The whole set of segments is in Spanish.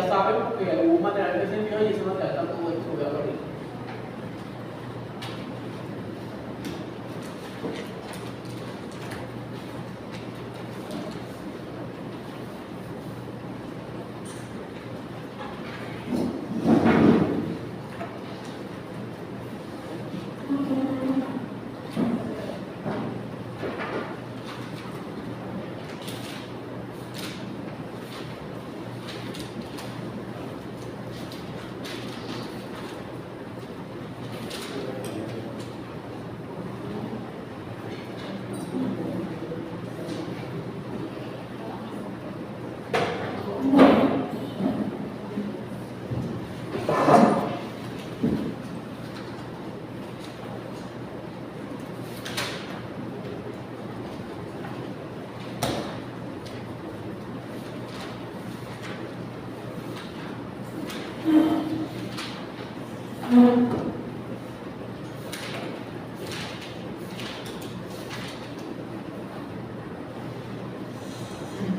ya saben porque algún material que se envió y ese material tampoco es estudiado ahorita.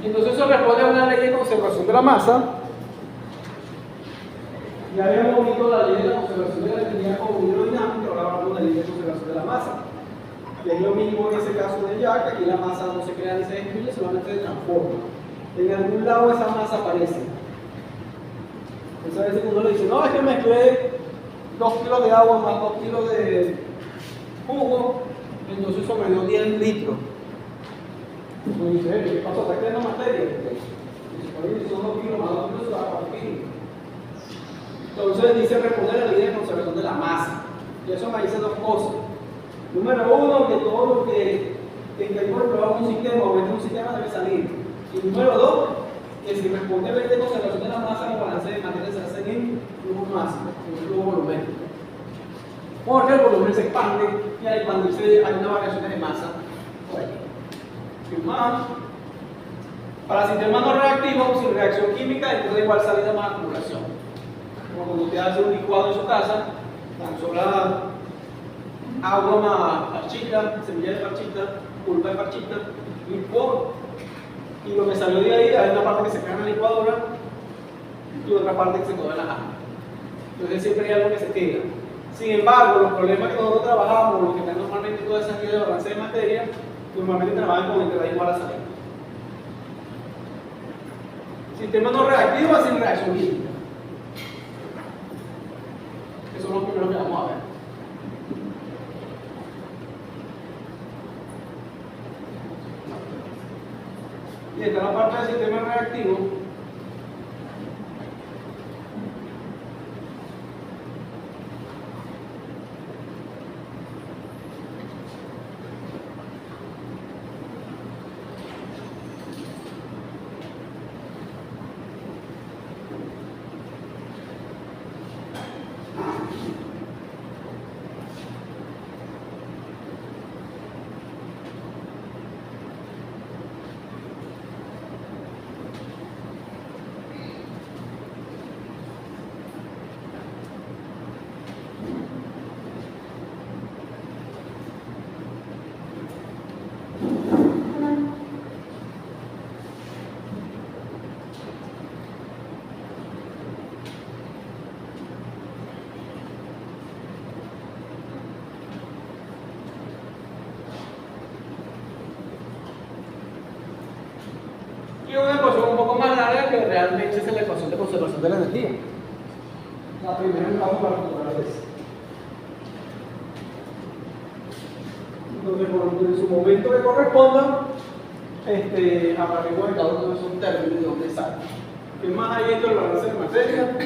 Entonces eso responde a una ley de conservación de la masa. Ya habíamos visto la ley de la conservación de la energía como hidrodinámica, ahora hablamos de la ley de conservación de la masa. Y es lo mismo en ese caso de ya, que aquí la masa no se crea ni se destruye, solamente se transforma. En algún lado esa masa aparece. Entonces a veces uno le dice, no, es que mezclé 2 kilos de agua más 2 kilos de jugo, entonces eso me dio 10 litros. Uno dice, ¿qué pasó? ¿Está creando materia? Oye, son 2 kilos más 2 kilos, se va a 4 kilos. Entonces dice responder a la ley de conservación de la masa. Y eso me dice 2 cosas. Número 1, que todo lo que está incorporado en un sistema o en un sistema debe salir. Y número 2, que si responde a la ley de conservación de la masa, los balances de materia se hacen en flujo máximo, en flujo volumétrico. Porque el volumen se expande y al expandirse hay una variación de masa. Más. Para sistemas no reactivos, sin reacción química, entonces igual salida más acumulación. Como cuando usted hace un licuado en su casa, tan sola agua más parchita, semilla de parchita, pulpa de parchita, licuó. Y lo que salió de ahí, hay una parte que se queda en la licuadora y otra parte que se queda en la agua. Entonces siempre hay algo que se queda. Sin embargo, los problemas que nosotros trabajamos, los que están normalmente todas esas guías de balance de materia, normalmente trabajan con entrada igual a salida. Sistema no reactivo sin reacción química. Esos son los primeros que vamos a ver. Y esta es la parte del sistema reactivo. Y una ecuación un poco más larga que realmente es la ecuación de conservación de la energía. La primera en caso particular es. Entonces, en su momento que corresponda, hablaremos de cada uno de esos términos y de dónde salen. ¿Qué más hay dentro del balance de materia?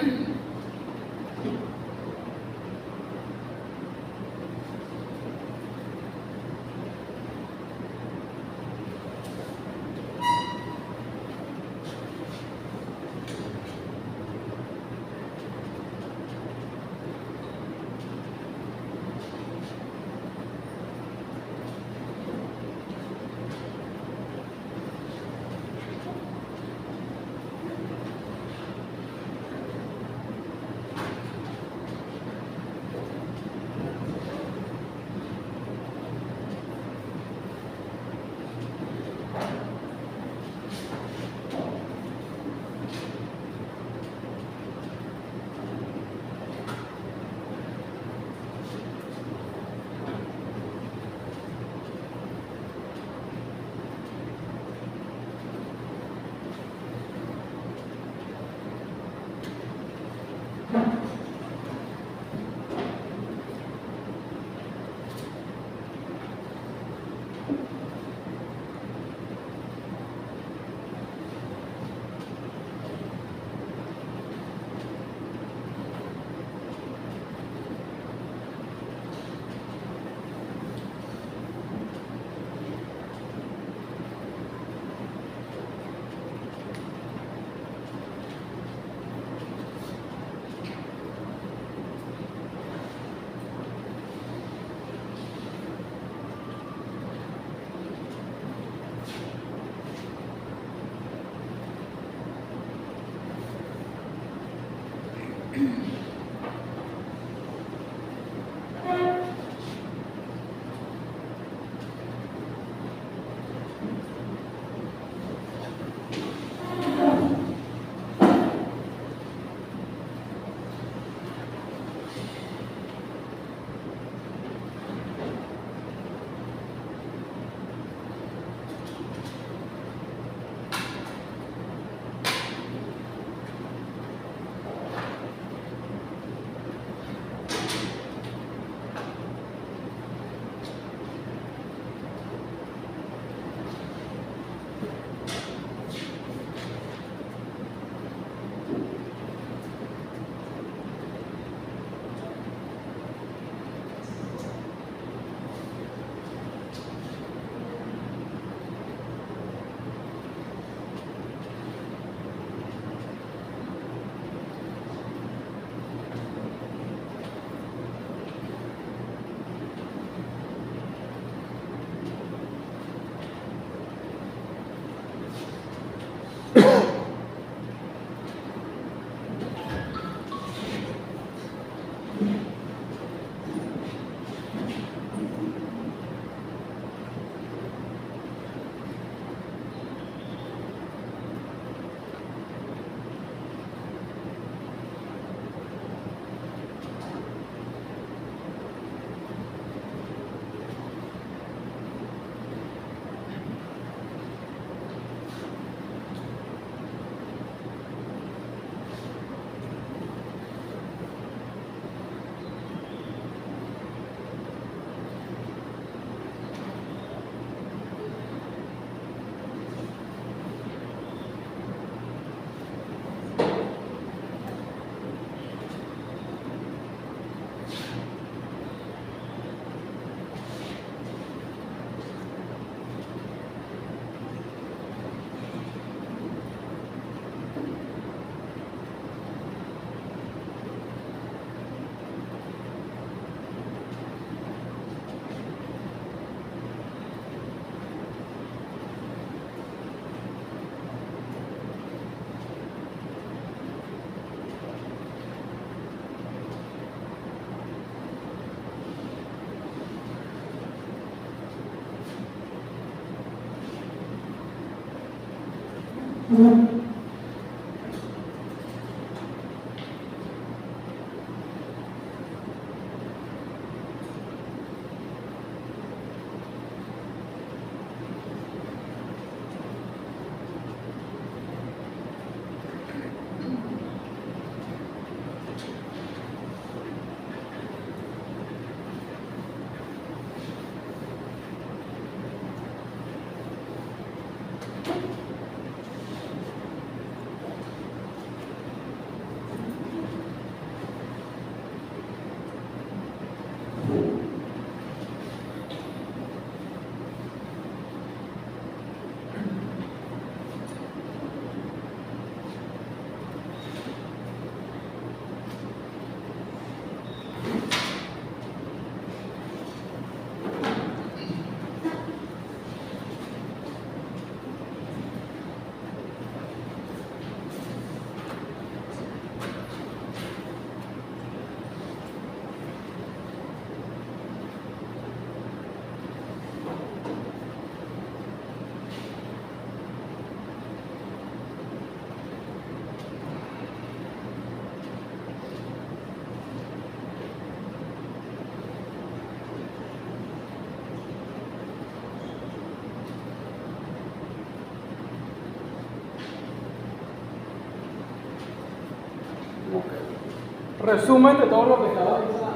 Resumen de todo lo que estaba diciendo.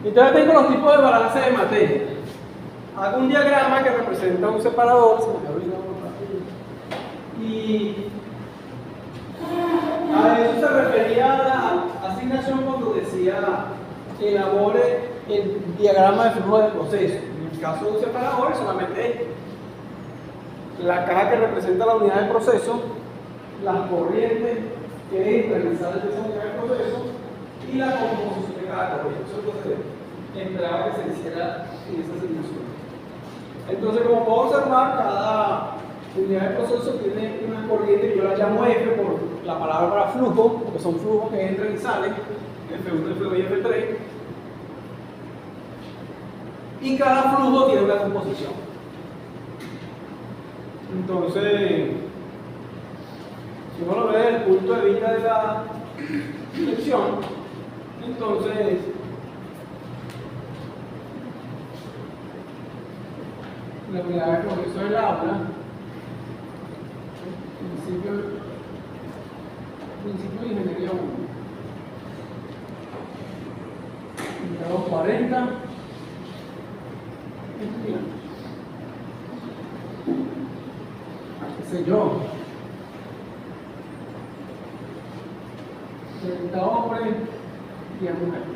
Entonces tengo los tipos de balance de materia. Hago un diagrama que representa un separador, se me había olvidado y a eso se refería a la asignación cuando decía elabore el diagrama de flujo de proceso. En el caso de un separador, solamente la caja que representa la unidad de proceso, las corrientes que entran y salen de esa unidad de proceso y la composición de cada corriente. Eso es lo que esperaba que se hiciera en esa asignación. Entonces, como puedo observar, cada unidad de proceso tiene una corriente que yo la llamo F por la palabra flujo, porque son flujos que entran y salen, F1, F2 y F3. Y cada flujo tiene una composición. Entonces, si uno lo ve desde el punto de vista de la dirección, entonces la unidad de proceso del aula, principio de ingeniería 1, grado 40 estudiantes, qué sé yo, 30 hombres y a mujeres.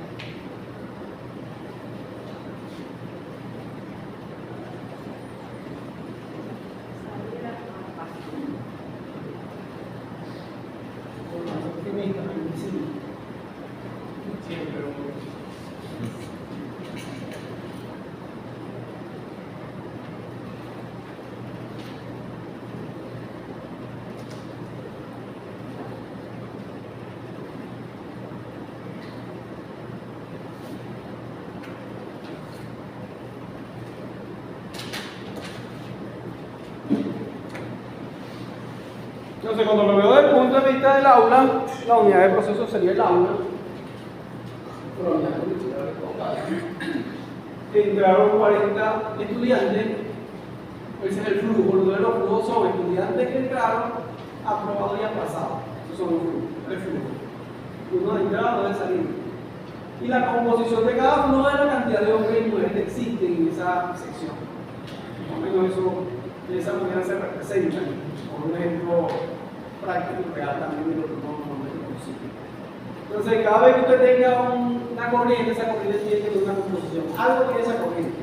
Entonces, cuando lo veo desde el punto de vista del aula, la unidad de proceso sería el aula. Entraron 40 estudiantes, ese es el flujo. Los de los flujos son estudiantes que entraron, aprobados y aplazados. Esos son los flujos, el flujo. Uno de entrada, uno de salida. Y la composición de cada flujo es la cantidad de hombres y mujeres que existen en esa sección. Más o menos eso, de esa manera se representa, por un ejemplo práctico real también de lo que no es posible. Entonces, cada vez que usted tenga una corriente, esa corriente tiene que tener una composición. Algo tiene esa corriente.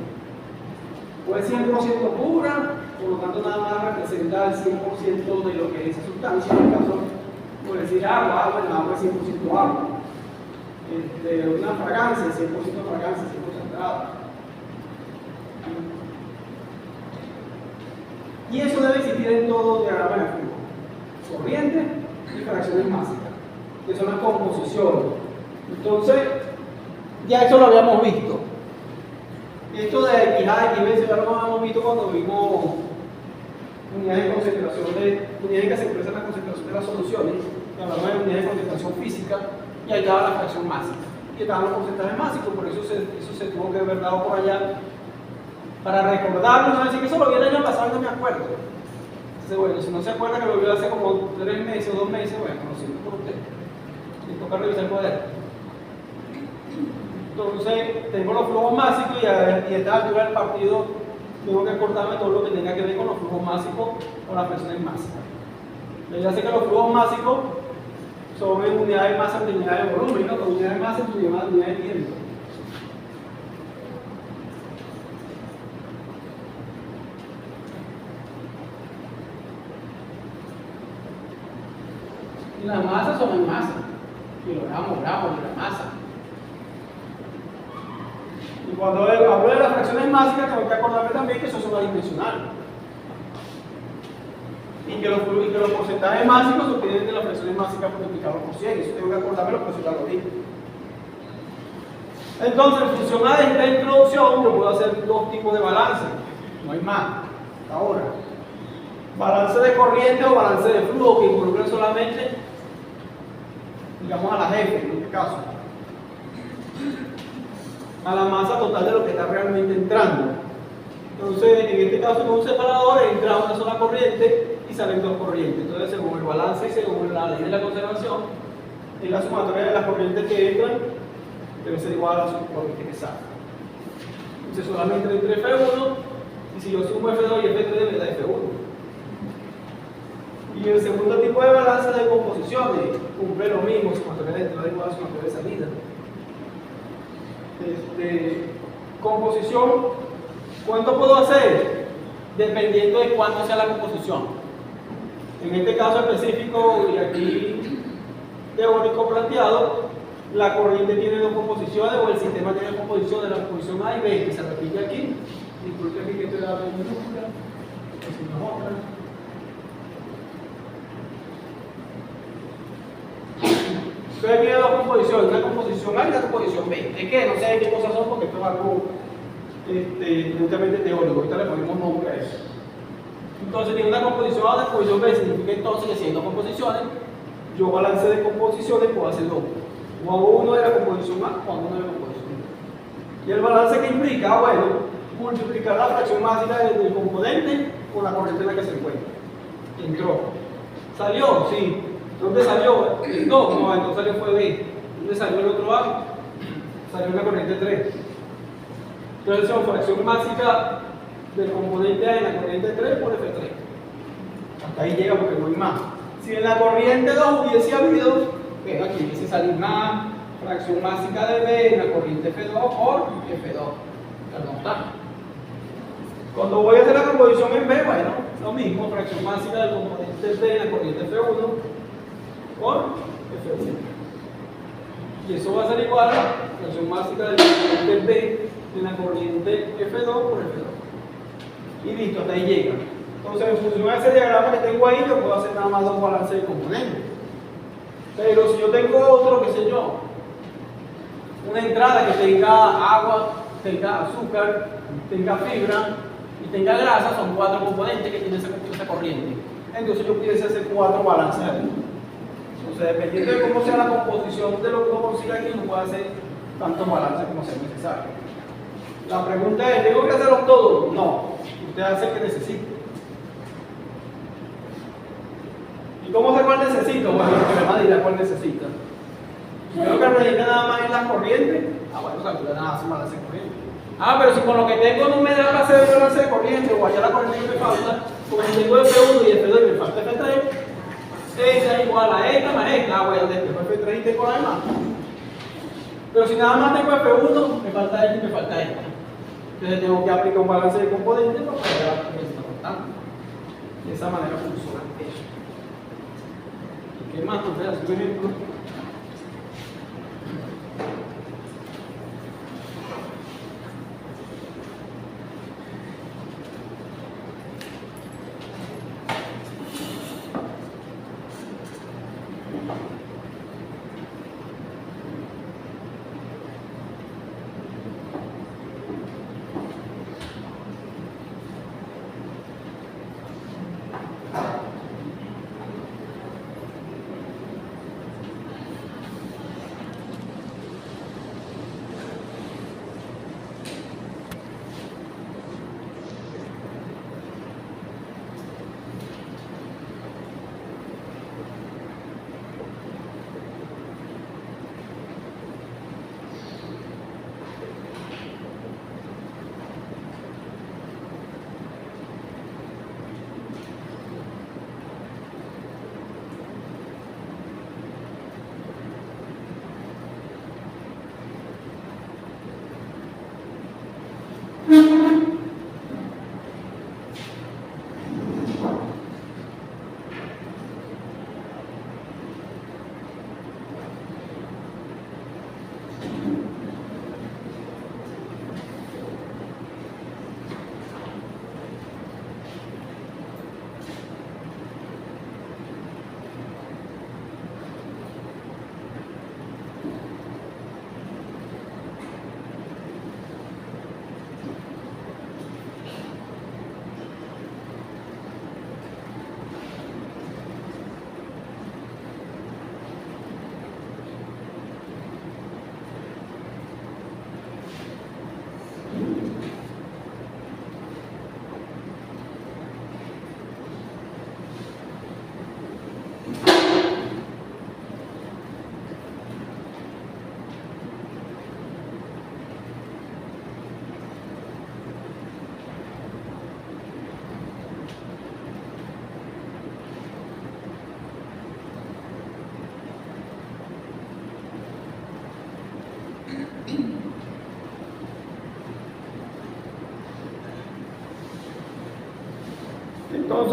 Puede ser 100% pura, por lo tanto, nada más representa el 100% de lo que es esa sustancia. En este caso, puede decir agua, el agua es 100% agua. una fragancia, 100% fragancia, 100% concentrada. Y eso debe existir en todo diagrama de flujo: corriente y fracciones máxicas, que son las composiciones. Entonces, ya eso lo habíamos visto. Esto de XA, XB, ya lo habíamos visto cuando vimos unidades de concentración, unidades que se expresan la concentración de las soluciones, que hablamos de unidades de concentración física, y ahí estaba la fracción máxima, y estaban los porcentajes máximos, por eso se tuvo que haber dado por allá, para recordarlo, no decir que eso lo vi el año pasado y no me acuerdo. Entonces, bueno, si no se acuerda que lo vio hace como 3 meses o 2 meses, bueno, lo siento por usted. Le toca revisar el cuaderno. Entonces, tengo los flujos máxicos y a esta altura del partido tengo que acordarme todo lo que tenga que ver con los flujos máxicos o las presiones máxicas. Ya sé que los flujos máxicos son en unidades de masa entre unidades de volumen, ¿no? Con unidades de masa entre unidades de tiempo. Y las masas son en masa, kilogramos, gramos de la masa. Y cuando hablo de las fracciones máxicas, tengo que acordarme también que eso es adimensional. Y que los porcentajes máxicos se obtienen de las fracciones máxicas multiplicados por 100. Eso tengo que acordarme lo que eso ya lo dije. Entonces, en función a esta introducción, yo puedo hacer 2 tipos de balance. No hay más, hasta ahora. Balance de corriente o balance de flujo, que involucran solamente, digamos, a la F, en este caso, a la masa total de lo que está realmente entrando. Entonces, en este caso, con un separador entra una sola corriente y salen 2 corrientes. Entonces, según el balance y según la ley de la conservación, en la sumatoria de las corrientes que entran debe ser igual a la corriente que sale. Entonces, solamente entre F1, y si yo sumo F2 y F3, me da F1. Y el segundo tipo de balance de composiciones cumple lo mismo: sumatoria de entrada igual a sumatoria de salida. Composición, ¿cuánto puedo hacer? Dependiendo de cuánto sea la composición. En este caso específico y aquí teórico planteado, la corriente tiene 2 composiciones o el sistema tiene 2 composiciones, la composición A y B, que se repite aquí. Disculpe aquí que estoy dando en minúscula, si no otra. Entonces tiene 2 composiciones, una composición A y una composición B. ¿De qué? No sé de qué cosas son porque esto es algo netamente teórico. Ahorita le ponemos nombre a eso. Entonces tiene una composición A, una composición B. Significa entonces que si hay 2 composiciones, yo balance de composiciones puedo hacer 2. O hago uno de la composición A o hago uno de la composición B. Y el balance que implica, bueno, multiplicar la fracción máxima del componente con la corriente en la que se encuentra. Entró. ¿Salió? Sí. ¿Dónde salió? No, entonces salió fue B. ¿Dónde salió el otro A? Salió en la corriente 3. Entonces son fracción máxima del componente A en la corriente 3 por F3. Hasta ahí llega porque no hay más. Si en la corriente 2 hubiese habido, bueno, aquí hubiese salido una fracción máxima de B en la corriente F2 por F2. Perdón, está. Cuando voy a hacer la composición en B, bueno, lo mismo, fracción máxima del componente B en la corriente F1 por F1. Y eso va a ser igual a la fracción máxima del componente B en la corriente F2 por F2. Y listo, hasta ahí llega. Entonces, en función a ese diagrama que tengo ahí, yo puedo hacer nada más 2 balances de componentes. Pero si yo tengo otro, qué sé yo, una entrada que tenga agua, tenga azúcar, tenga fibra y tenga grasa, son 4 componentes que tiene esa corriente. Entonces yo pudiese hacer 4 balances ahí. Entonces, dependiendo de cómo sea la composición de lo que uno consiga aquí, uno puede hacer tantos balances como sea necesario. La pregunta es, ¿tengo que hacerlos todos? No, usted hace el que necesite. ¿Y cómo sé cuál necesito? Bueno, el problema dirá cuál necesita. Si yo lo que necesita nada más es la corriente, bueno, calcula nada más balance de corriente. Pero si con lo que tengo no me da para hacer el balance de corriente, o allá la corriente que me falta, porque si tengo F1 y F2 y me falta F3, esa es igual a esta más esta. Bueno, después F3 y tengo la demás. Pero si nada más tengo F1, me falta esta y me falta esta. Entonces tengo que aplicar un balance de componentes para poder dar esta constante. De esa manera funciona eso. ¿Y qué más? Entonces, así un ejemplo.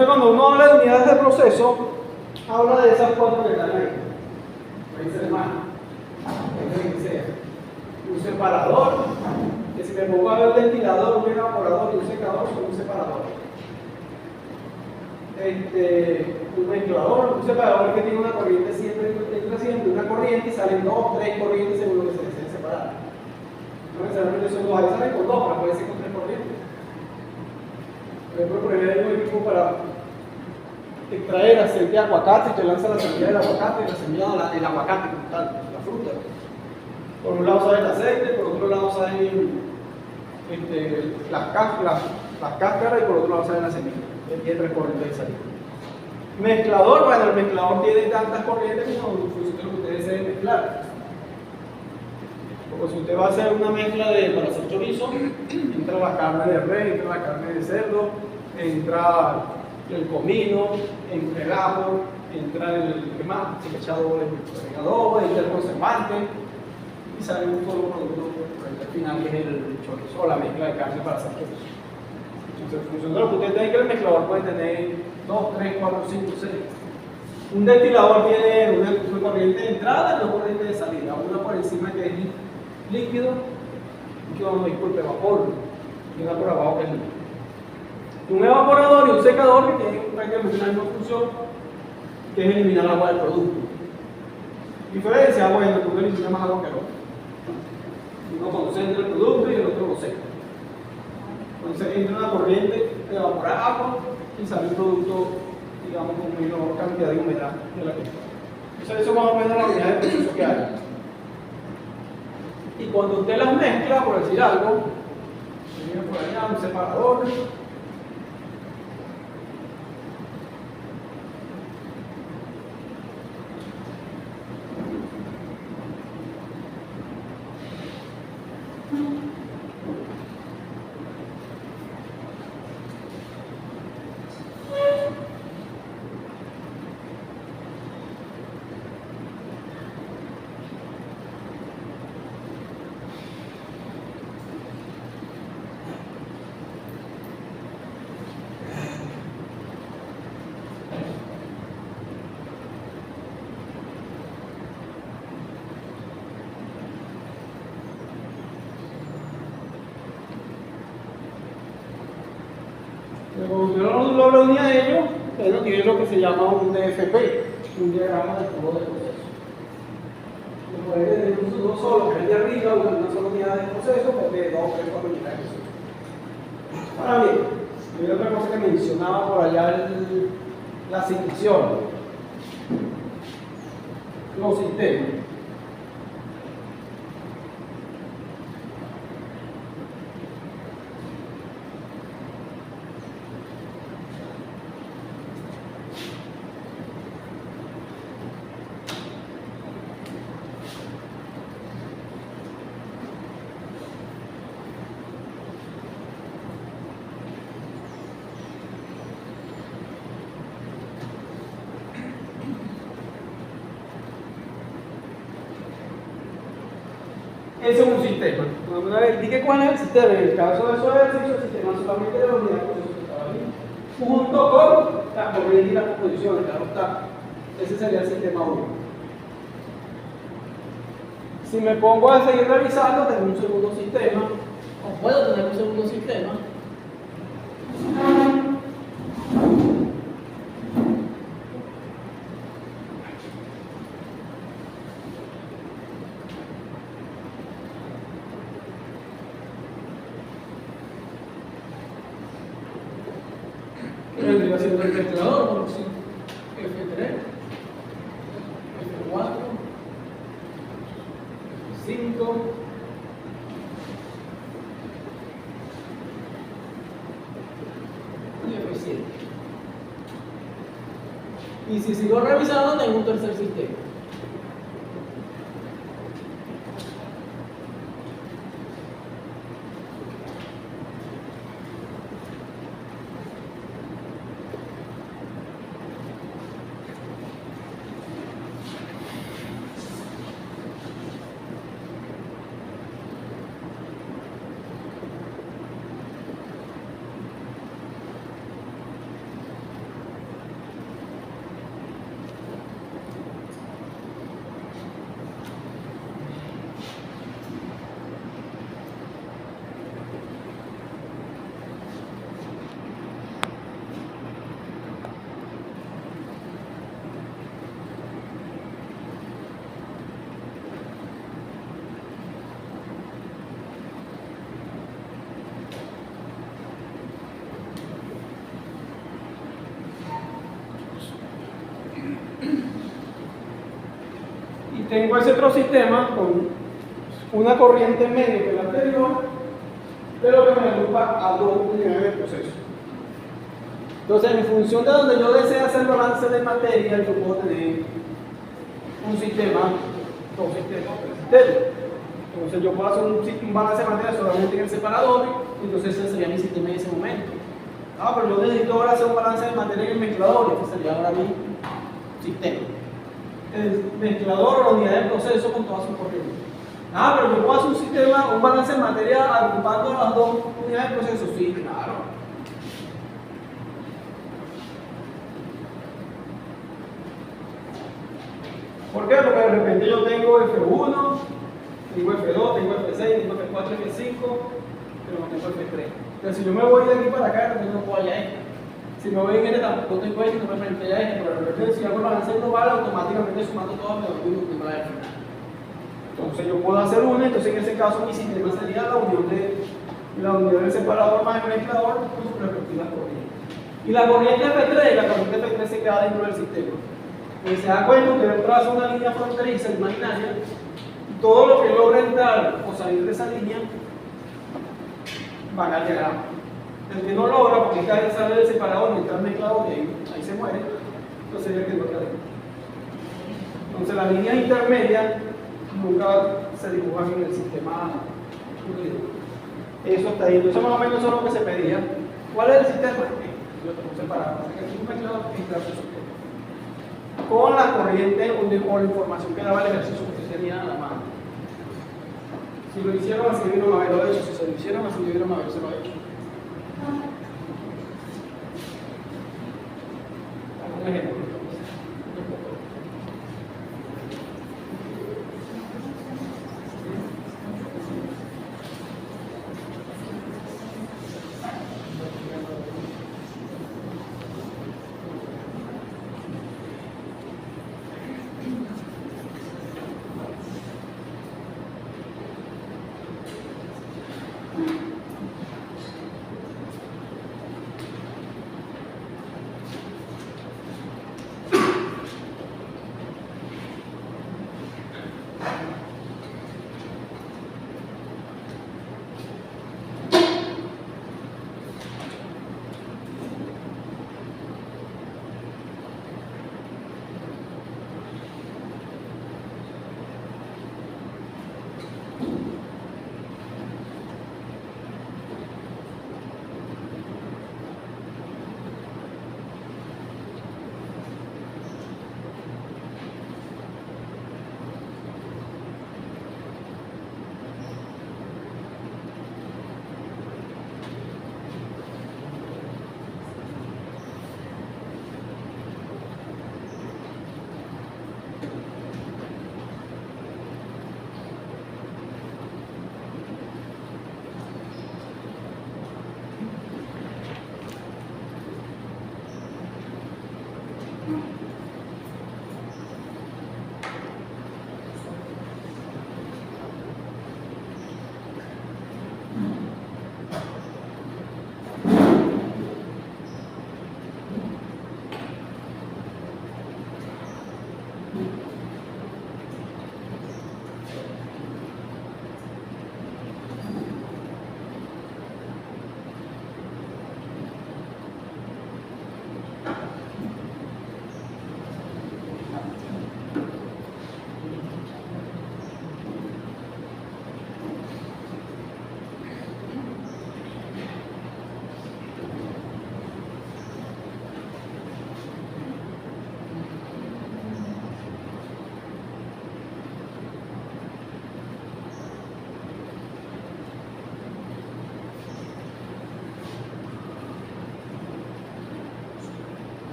Entonces, cuando uno habla de unidades de proceso, habla de esas cuatro que están ahí. Puede ser más, puede ser que sea un separador, que si me pongo a ver un ventilador, un evaporador y un secador, son un separador. Un ventilador, un separador que tiene una corriente siempre, entra siempre una corriente y salen dos, tres corrientes según lo que se desee separar. No necesariamente son dos, ahí salen con dos, pero puede ser con tres corrientes. Por ejemplo, por ejemplo, hay un equipo para extraer aceite de aguacate y te lanza la semilla del aguacate y la semilla del aguacate como tal, la fruta. Por un lado sale el aceite, por otro lado salen las cáscaras y por otro lado salen las semillas. Tiene tres corrientes de salida. Mezclador, bueno, el mezclador tiene tantas corrientes como en función de lo que ustedes deseen mezclar. Porque si usted va a hacer una mezcla para hacer chorizo, entra la carne de res, entra la carne de cerdo, entra el comino, entra el ajo, entra el ¿qué más? Se le echa doble adobo, entra el conservante y sale un solo producto al final que es el chorizo o la mezcla de carne para hacer chorizo. Entonces, en función de lo que usted tenga, el mezclador puede tener 2, 3, 4, 5, 6. Un destilador tiene una corriente de entrada y una corriente de salida. Una por encima que es líquido, no, disculpe, vapor, y una por abajo que es líquido. Un evaporador y un secador que tienen prácticamente la misma función, que es eliminar el agua del producto. Diferencia, bueno, que uno elimina más agua que el otro. Uno concentra el producto y el otro lo seca. Entonces entra una corriente de evaporar agua y sale un producto, digamos, con menor cantidad de humedad de la que está. Entonces eso más o menos la unidad de proceso que hay. Y cuando usted las mezcla, por decir algo, viene por allá un separador. Cuando usted lo reúne a ellos, usted no tiene lo que se llama un DFP, un diagrama de flujo de proceso. Lo puede tener uno solo, que es el de arriba, una sola unidad de proceso, porque 2 o 3 unidades de proceso. Ahora bien, hay otra cosa que mencionaba por allá, la asignación, los sistemas. Ese es un sistema. Dije cuál es el sistema. En el caso de esos ejercicios, el sistema solamente de la unidad de proceso que estaba ahí, junto con la corriente y las composiciones, claro está. Ese sería el sistema 1. Si me pongo a seguir revisando, tengo un segundo sistema, o puedo tener un segundo sistema. Vendría siendo el mezclador, por ejemplo, F3, F4, F5, y F7. Y si sigo revisando, tengo un tercer sistema. Y tengo ese otro sistema con una corriente en medio que la anterior, pero que me agrupa a dos unidades de proceso. Entonces, en función de donde yo desee hacer balance de materia, yo puedo tener un sistema, dos sistemas, tres sistemas. Entonces, yo puedo hacer un balance de materia solamente en el separador, y entonces ese sería mi sistema en ese momento. Ah, pero yo necesito ahora hacer un balance de materia en el mezclador, y este sería ahora mi sistema. El mezclador o la unidad de proceso con todas sus corrientes. Ah, pero yo puedo hacer un sistema, un balance de materia agrupando las dos unidades de proceso. Sí, claro. ¿Por qué? Porque de repente yo tengo F1, tengo F2, tengo F6, tengo F4, F5, pero no tengo F3. Entonces, si yo me voy de aquí para acá, no puedo allá este. Si me voy en este, tampoco tengo este, no me frente allá este, pero de repente si hago el balance global, automáticamente sumando todo me doy un número de final. Entonces yo puedo hacer una, entonces en ese caso mi sistema sería la unión del separador más el mezclador con sus respectivas corrientes. Y la corriente F3, la corriente F3 se queda dentro del sistema. Y se da cuenta que yo trazo una línea fronteriza imaginaria, y todo lo que logre entrar o salir de esa línea van al diagrama. El que no logra, porque cada sale del separador y entra al mezclador, y ahí se muere, entonces sería el que no está dentro. Entonces las líneas intermedias nunca se dibujan en el sistema unido. Eso está ahí. Entonces más o menos eso es lo que se pedía. ¿Cuál es el sistema? Yo tengo separado. Así que aquí un mezclador y su sistema. Con la corriente o la información que daba el ejercicio que usted tenía a la mano. Si lo hicieron así, debieron haberlo hecho. Si se lo hicieron así, debieron haberse lo hecho. Un ejemplo.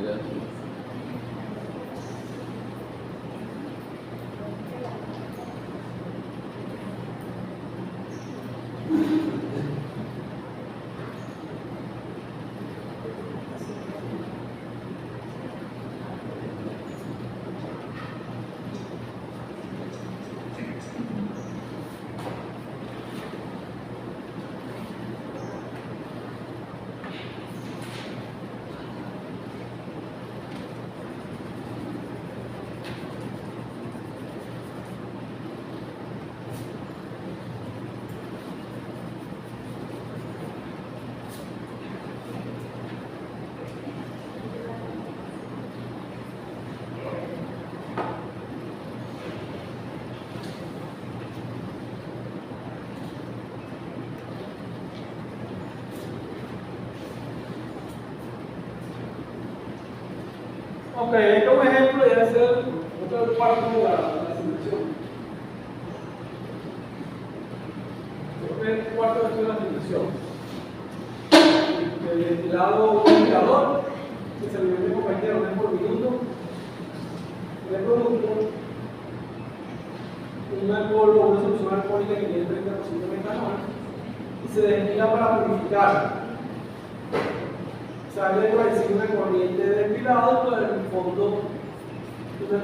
realidad. Ok, como ejemplo debe ser otra parte de la simulación. Cuarto de la simulación. El ventilado ventilador, que se alimenta con 20 galones por minuto. El producto, un alcohol o una solución alcohólica que tiene 30% de metanol y se destina para purificar. Sale por encima una corriente de destilado y por el fondo una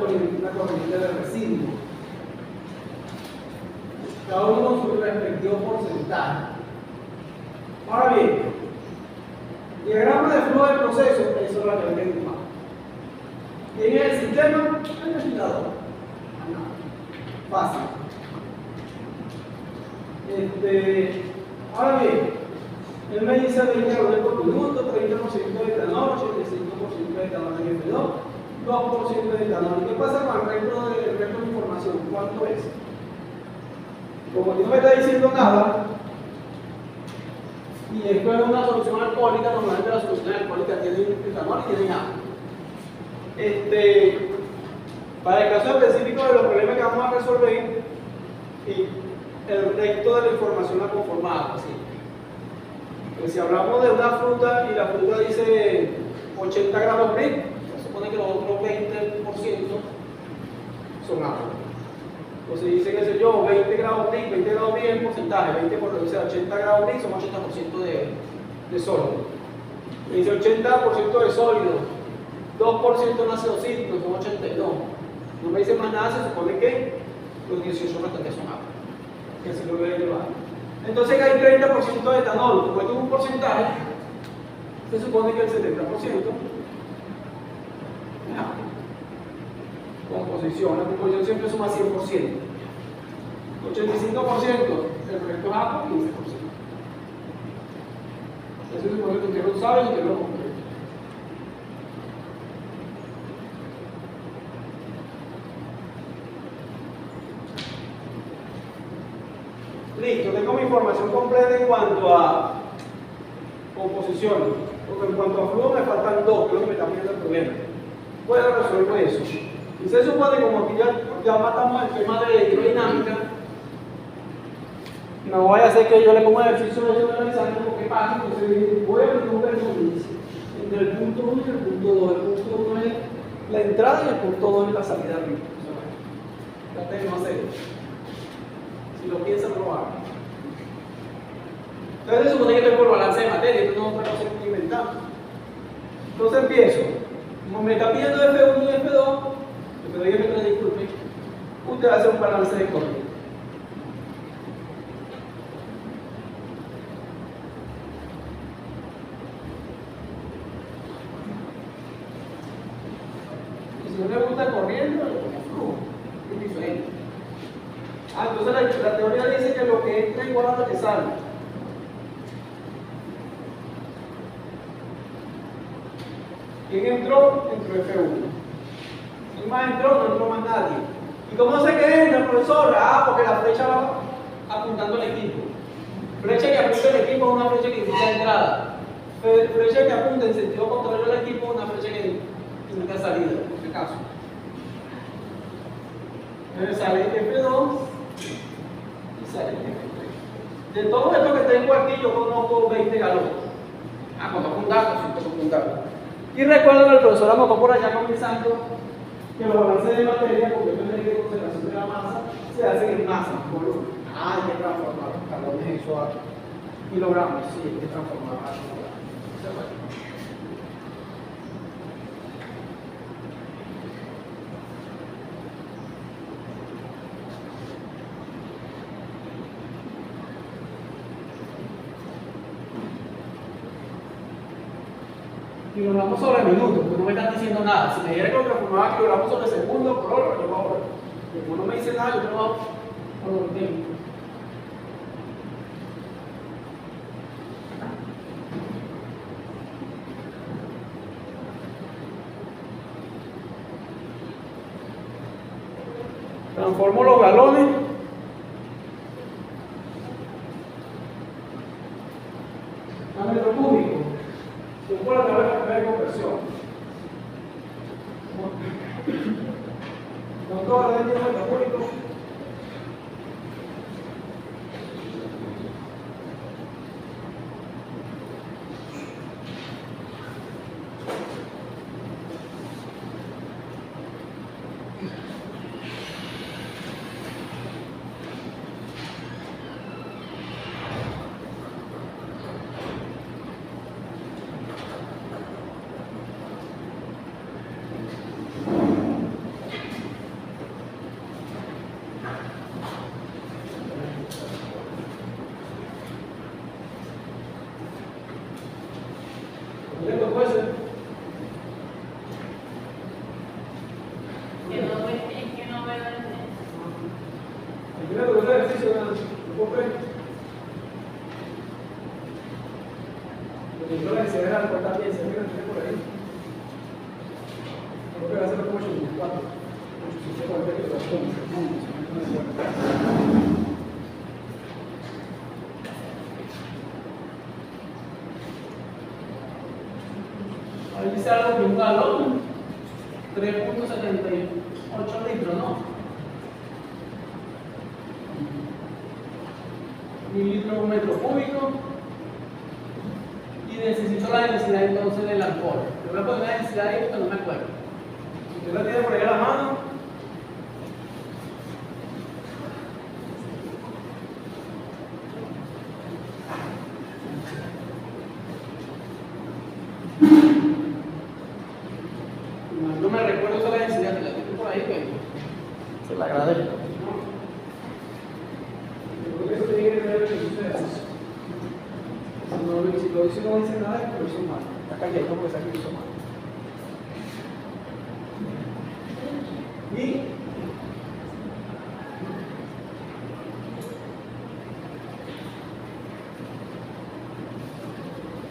corriente de residuo. Cada uno con su respectivo porcentaje. Ahora bien, diagrama de flujo del proceso, eso es lo que hay que dibujar. ¿Quién es el sistema? El ventilador. Fácil. Ahora bien, él me dice 20 galones por minuto, 30% de etanol, 85% de etanol en F2, 2% de etanol. ¿Qué pasa con el resto de información? ¿Cuánto es? Como aquí no me está diciendo nada, y esto es una solución alcohólica, normalmente las soluciones alcohólicas tienen etanol y tienen agua. Para el caso específico de los problemas que vamos a resolver, el resto de la información la conformada. ¿Sí? Si hablamos de una fruta y la fruta dice 80 gramos BRIC, se supone que los otros 20% son agua. Entonces dice, qué sé yo, 20 grados BRIC, 20 grados BRIC es el porcentaje, 20 por, o sea, 80 grados BRIC son 80% de sólido. Me dice 80% de sólido, 2% en ácido cítrico, son 82. No me dice más nada, se supone que los 18 restantes son agua. Que así lo voy a llevar. Entonces hay 30% de etanol, como esto es un porcentaje, se supone que el 70% es agua. Composición, la composición siempre suma 100%. 85%, el resto es agua, 15%. Eso se supone que usted lo sabe y usted lo comprende. Listo, tengo mi información completa en cuanto a composición, porque en cuanto a flujo me faltan dos, que es lo que me está poniendo el problema. Voy a resolver eso. Y se supone, como aquí ya matamos el tema de hidrodinámica, no voy a hacer que yo le ponga ejercicio de generalizar lo que pasa, entonces voy a abrir un versus entre el punto 1 y el punto 2. El punto 1 es la entrada y el punto 2 es la salida arriba. Traten de no hacerlo. Si lo piensan, probar. Entonces se supone que estoy por balance de materia, esto no es otra cosa que inventar. Entonces empiezo. Como me está pidiendo F1 y F2, F2 y F3, disculpen, usted hace un balance de corriente. Y si no me gusta corriendo, le pongo flujo. Es diferente. Entonces la teoría dice que lo que entra igual a lo que sale. ¿Quién entró? Entró F1. ¿Quién más entró? No entró más nadie. ¿Y cómo sé que entra, profesor? Porque la flecha va apuntando al equipo. Flecha que apunta al equipo es una flecha que indica entrada. Flecha que apunta en sentido contrario al equipo es una flecha que indica salida, en este caso. Entonces sale F2 y sale F3. De todo esto que tengo aquí, yo conozco 20 galones. Conozco un dato, sí, conozco un dato. Y recuerdo que el profesor anotó por allá comenzando que los balances de materia, porque yo tenía que concentración de la masa, se hacen en masa, volumen. Ah, hay que transformar los calones eso a kilogramos, sí, hay que transformar a kilogramos. Kilogramos sobre minuto, porque no me están diciendo nada. Si me dijera que lo transformaba kilogramos sobre segundo, por hora, yo lo hago. Como no me dice nada, yo te lo hago por lo tiempo. Transformo los galones a metro cúbico. Por la tabla de conversión. Con toda la dentro del metabólico. Ahí dice algo que un galón, 3.78 litros, ¿no? Mililitros por metro cúbico. Y necesito la densidad entonces del alcohol. Le voy a poner la densidad ahí porque no me acuerdo. Usted la tiene por ahí a la mano. No me recuerdo esa la densidad, la tengo por ahí, pero se la agradezco. Yo creo que eso tiene que ver con ustedes. Si lo dice no dice nada, es que lo hizo mal. Está cayendo porque sabe que lo hizo mal. Y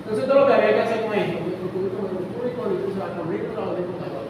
entonces todo lo que había que hacer con esto, metro cúbico, litro se va con litro, lo de contador.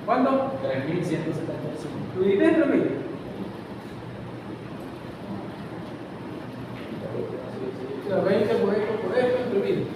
¿Cuándo? 3175. ¿Lo dijiste entre mí? O sea, 20 por esto, entre mí.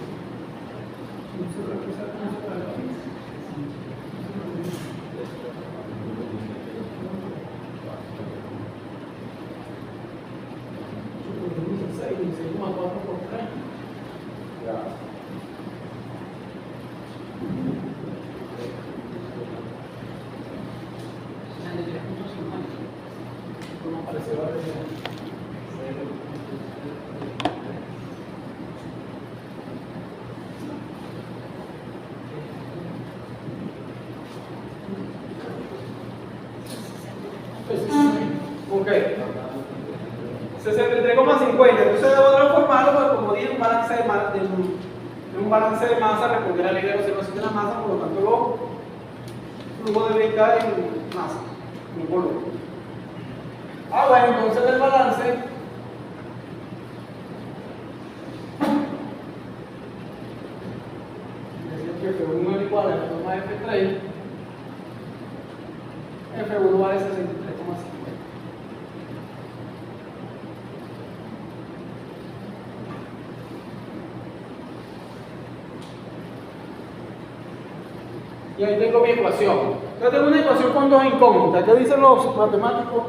3,50. Entonces debo transformarlo, porque como dije, un balance de masa responde a la ley de conservación de la masa, por lo tanto lo flujo debe estar en masa, en volumen. Bueno, entonces el balance que F1 es igual a F2 más F3, F1 vale 63,50. Y ahí tengo mi ecuación. Yo tengo una ecuación con dos incógnitas. ¿Qué dicen los matemáticos?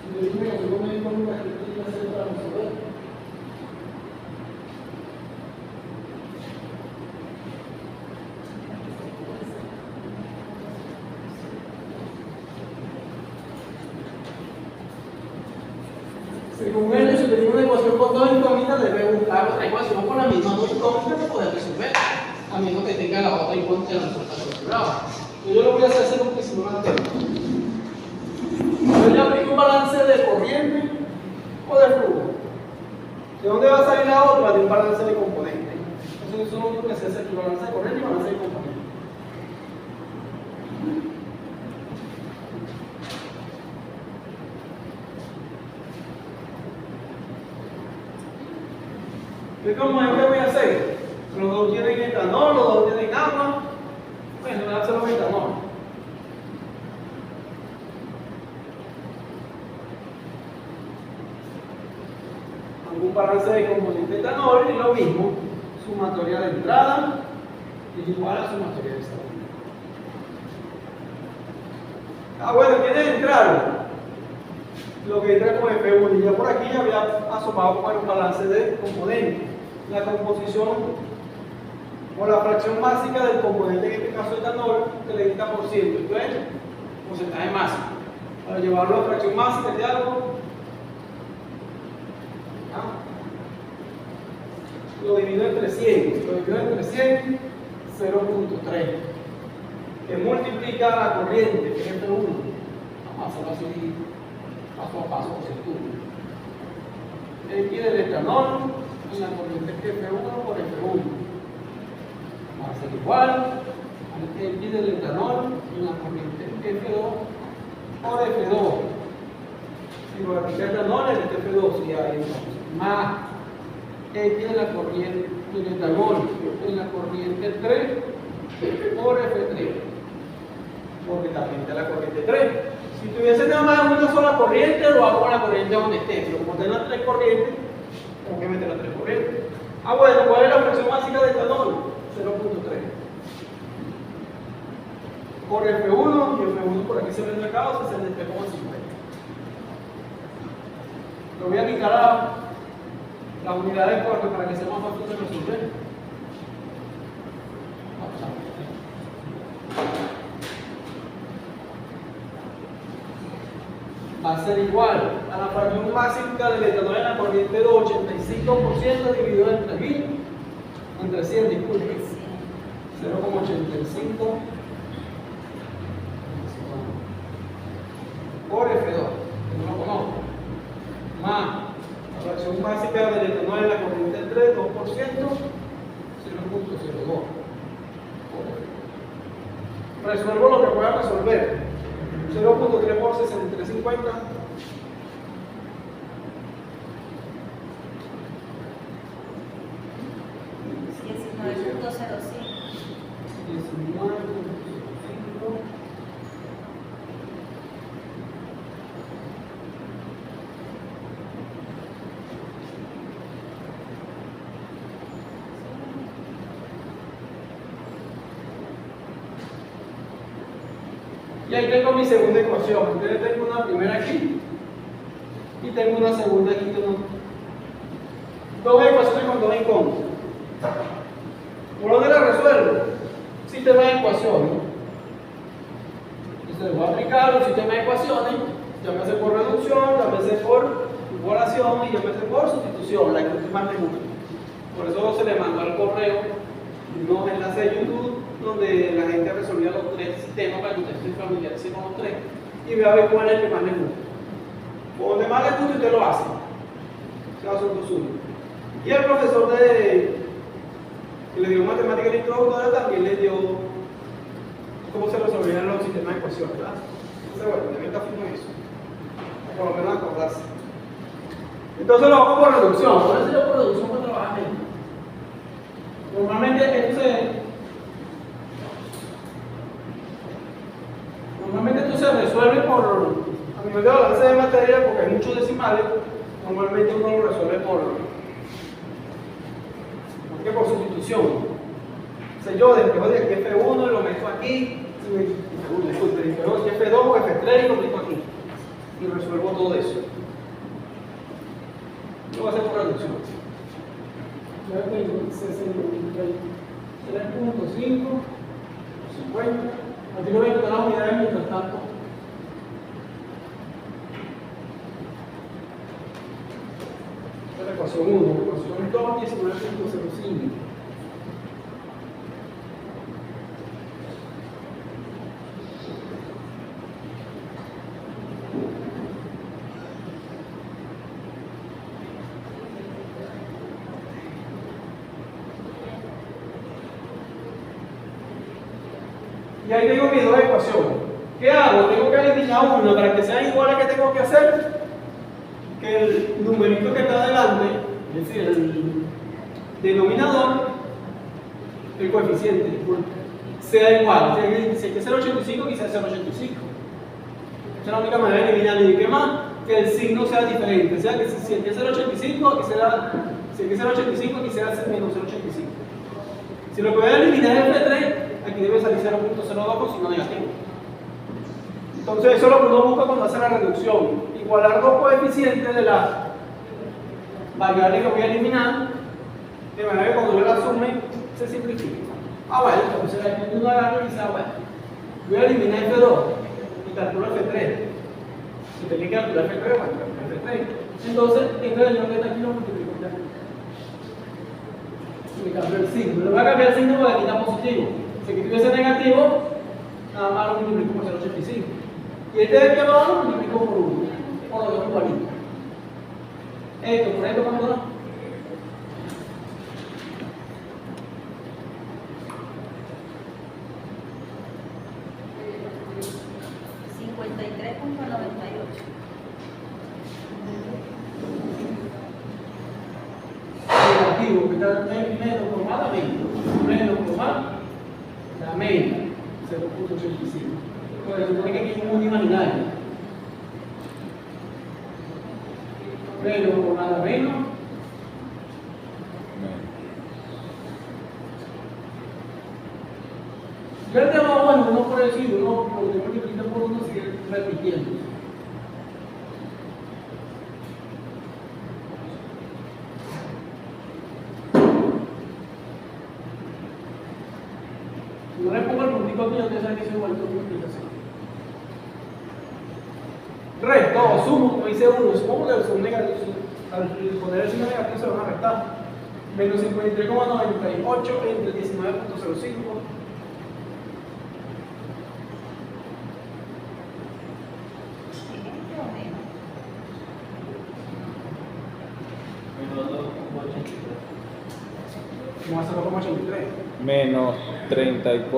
Si yo digo una ecuación con dos incógnitas, ¿qué tiene que hacer para resolver? Según él, si tengo una ecuación con dos incógnitas, debe buscar otra ecuación con las mismas dos incógnitas para poder resolver, a menos que tenga la otra incógnita en la resulta calculada. Yo lo voy a hacer así porque si no la tengo. Yo le aplico un balance de corriente o de flujo. ¿De dónde va a salir la otra? De un balance de componentes. Entonces, eso es lo único que se hace aquí: balance de corriente y balance de componentes. ¿Cómo es que voy a hacer? Los dos tienen etanol, los dos tienen agua. Bueno, voy a hacer los etanol. Hago un balance de componente etanol y lo mismo. Sumatoria de entrada es igual a sumatoria de salida. Bueno, ¿quién es entrar? Lo que entra con F1. Y ya por aquí ya había asomado para un balance de componentes. La composición o la fracción básica del componente, en este caso etanol, 30%. Esto es porcentaje máximo. Para llevarlo a fracción básica de algo, lo divido entre 100. Lo divido entre 100, 0.3. Que multiplica la corriente, que es F1. Vamos a hacerlo así, paso a paso, por cierto. Aquí el etanol en la corriente F1 por F1 va a ser igual al que pide el etanol en la corriente F2 por F2. Si lo aplica el etanol en el F2, si hay más X de la corriente del etanol en la corriente 3 por F3, porque también está la corriente 3. Si tuviese nada más una sola corriente, lo hago con la corriente donde esté, pero como tengo las tres corrientes, tengo que meter las tres corrientes. Bueno, ¿cuál es la fracción básica de etanol? 0.3 por F1, y F1 por aquí se ve marcado, 63,50. Lo voy a aplicar a las unidades cortas para que sea más fácil de resolver. Va a ser igual a la fracción básica del etanol en la corriente 2, 85% dividido entre 1000, entre 100, disculpe, 0,85 por F2, que no lo conozco, más la fracción básica del etanol en la corriente 3, 2%, 0.02 por F2. Resuelvo lo que pueda resolver. 0.3 por 63,50. Y ahí tengo mi segunda ecuación. Entonces tengo una primera aquí y tengo una segunda aquí. Dos ecuaciones con dos incógnitas. ¿Por dónde la resuelvo? Sistema de ecuaciones. Entonces voy a aplicar un sistema de ecuaciones, llámese por reducción, llámese por igualación y llámese por sustitución, la que usted más le gusta. Por eso se le mandó al correo unos enlaces de YouTube donde la gente resolvía los tres sistemas para que usted se familiarice con los tres y vea a ver cuál es el que más le gusta. Por donde más le gusta usted lo hace. Caso 2.1. Y el profesor que le dio matemática introductoria también le dio cómo se resolvían los sistemas de ecuación, ¿verdad? Entonces, bueno, también está fijo en eso. Por lo menos acordarse. Entonces lo hago por reducción. Por eso yo por reducción para trabajar en. Normalmente esto se resuelve a nivel de balance de materia porque hay muchos decimales. Normalmente uno lo resuelve por sustitución. O sea, yo despejo de aquí F1 lo meto aquí, F2 o F3 y lo meto aquí. Y resuelvo todo eso. Lo voy a hacer por reducción. Ya tengo 63.5, 50. Aquí lo voy a meter las unidades mientras tanto. Esta es la ecuación 1, ecuación 2, 19.05. Y ahí tengo mis dos ecuaciones. ¿Qué hago? Tengo que eliminar una para que sean iguales. ¿Qué tengo que hacer? Que el numerito que está adelante, es decir, el denominador, el coeficiente, sea igual. Si hay que ser 85, quizás sea 85. Esa es la única manera de eliminar. ¿Y qué más? Que el signo sea diferente. O sea, que si hay que ser 85, si hay que ser 85, quizás sea menos 0.85. Si lo que voy a eliminar es F3, aquí debe salir 0.02 con signo negativo. Entonces eso es lo que uno busca cuando hace la reducción. Igualar dos coeficientes de las variables que voy a eliminar, de manera que cuando yo la sume, se simplifique. Bueno, entonces aquí uno agarra y dice, bueno, voy a eliminar F2 y calculo F3. Si tenía que calcular F3, bueno, calculo F3. Entonces, este valor que está aquí lo multiplico por aquí. Y cambio el signo. Le voy a cambiar el signo porque aquí está positivo. Si aquí tuviese negativo, nada más lo multiplico por 0.85. Y este de aquí abajo lo multiplico por 1. Por los dos igualitos. Esto, por esto, ¿cuánto da? Negativo, que está menos por más, da menos. Menos por más, da menos. 0.85. Pues se supone que aquí hay un imaginario. Menos por nada menos. Yo el tema, bueno, uno por decir, uno lo que multiplica por uno sigue repitiendo. Si no le pongo el puntito aquí, ya te sabe que es igual que multiplicación. Resto o sumo, como dice uno, sumo que son negativos. Al poner el signo negativo se van a restar. Menos 53,98 entre 19.05. Vamos a hacerlo como 83. Menos 34.93.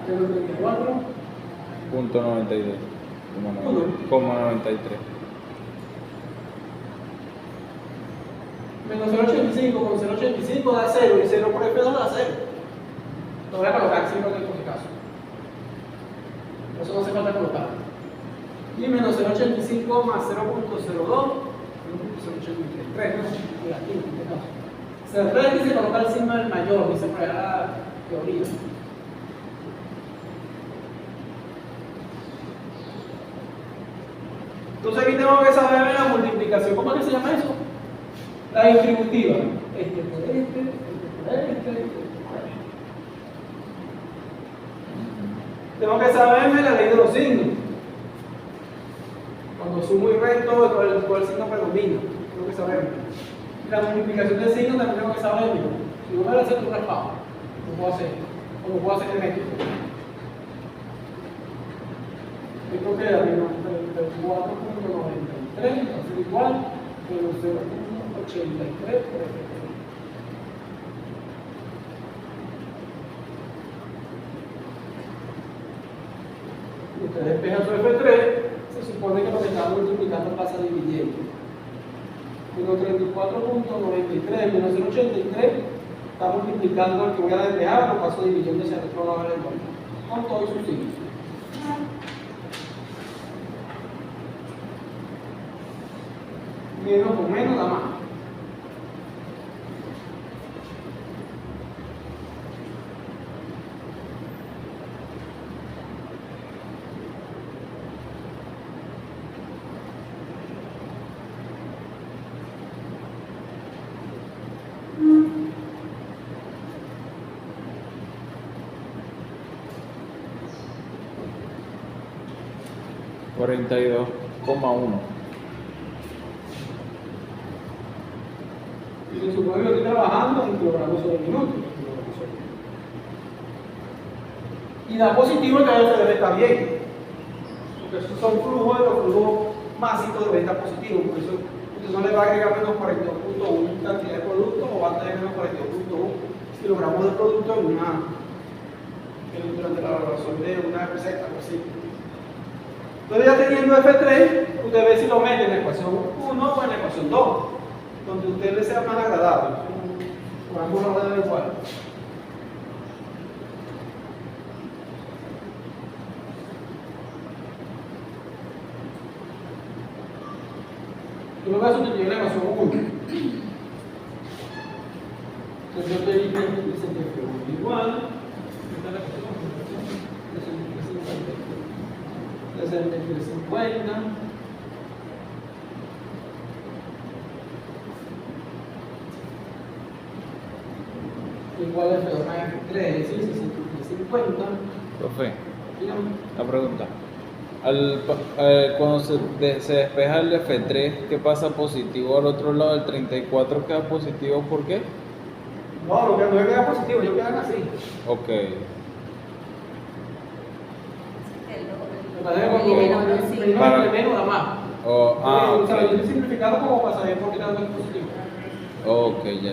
Menos 34. Punto 92. Como 93. Menos 0.85 con 0.85 da 0 y 0 por F2 da 0. Lo voy a colocar siempre en este caso. Eso no hace falta colocar. Y menos 0.85 más 0.02, 0.083, negativo en este caso. Se repite y se coloca el signo del mayor, dice por allá la teoría. Entonces aquí tengo que saber la multiplicación. ¿Cómo es que se llama eso? La distributiva. Este por este, este por este, este por este. Tengo que saberme la ley de los signos. Cuando sumo y resto, cuál signo predomina. Tengo que saberme. La multiplicación de signos también tengo que saberme. Si no me la hacer un raspado, lo puedo hacer. O lo puedo hacer en esto. Esto queda menos 34.93, va a ser igual Menos 0,83 por F3. Usted despeja su F3, se supone que lo que está multiplicando pasa dividiendo. 134.93 menos 0,83 está multiplicando al que voy a despejar, lo paso dividiendo hacia el otro lado del valor, con todos sus signos. Menos con menos da más. $42,1. Y se supone que yo estoy trabajando en kilogramos sobre minuto. Y da positivo, entonces debe estar bien. Porque esos son flujos de los flujos másicos deben estar positivos. Por eso usted no le va a agregar menos 42.1 cantidad de producto o va a tener menos 42.1 kilogramos de producto durante la elaboración de una receta o así. Entonces ya teniendo F3, usted ve si lo mete en la ecuación 1 o en la ecuación 2, donde a usted le sea más agradable. Por ambos lados debe igual. Yo lo voy a sustituir en la ecuación 1. Entonces yo te dije que F1 igual. 6350 igual a F2 más F3, ¿sí? 6350. Profe, Dígame. la pregunta. Cuando se despeja el F3, ¿qué pasa positivo al otro lado? El 34 queda positivo, ¿por qué? No, lo que no queda positivo, ellos quedan así. Ok. Lo que pasa es que cuando el menos da más. Oh, O sea, yo ok. estoy simplificando como para saber por qué tanto es positivo. Ok, ya.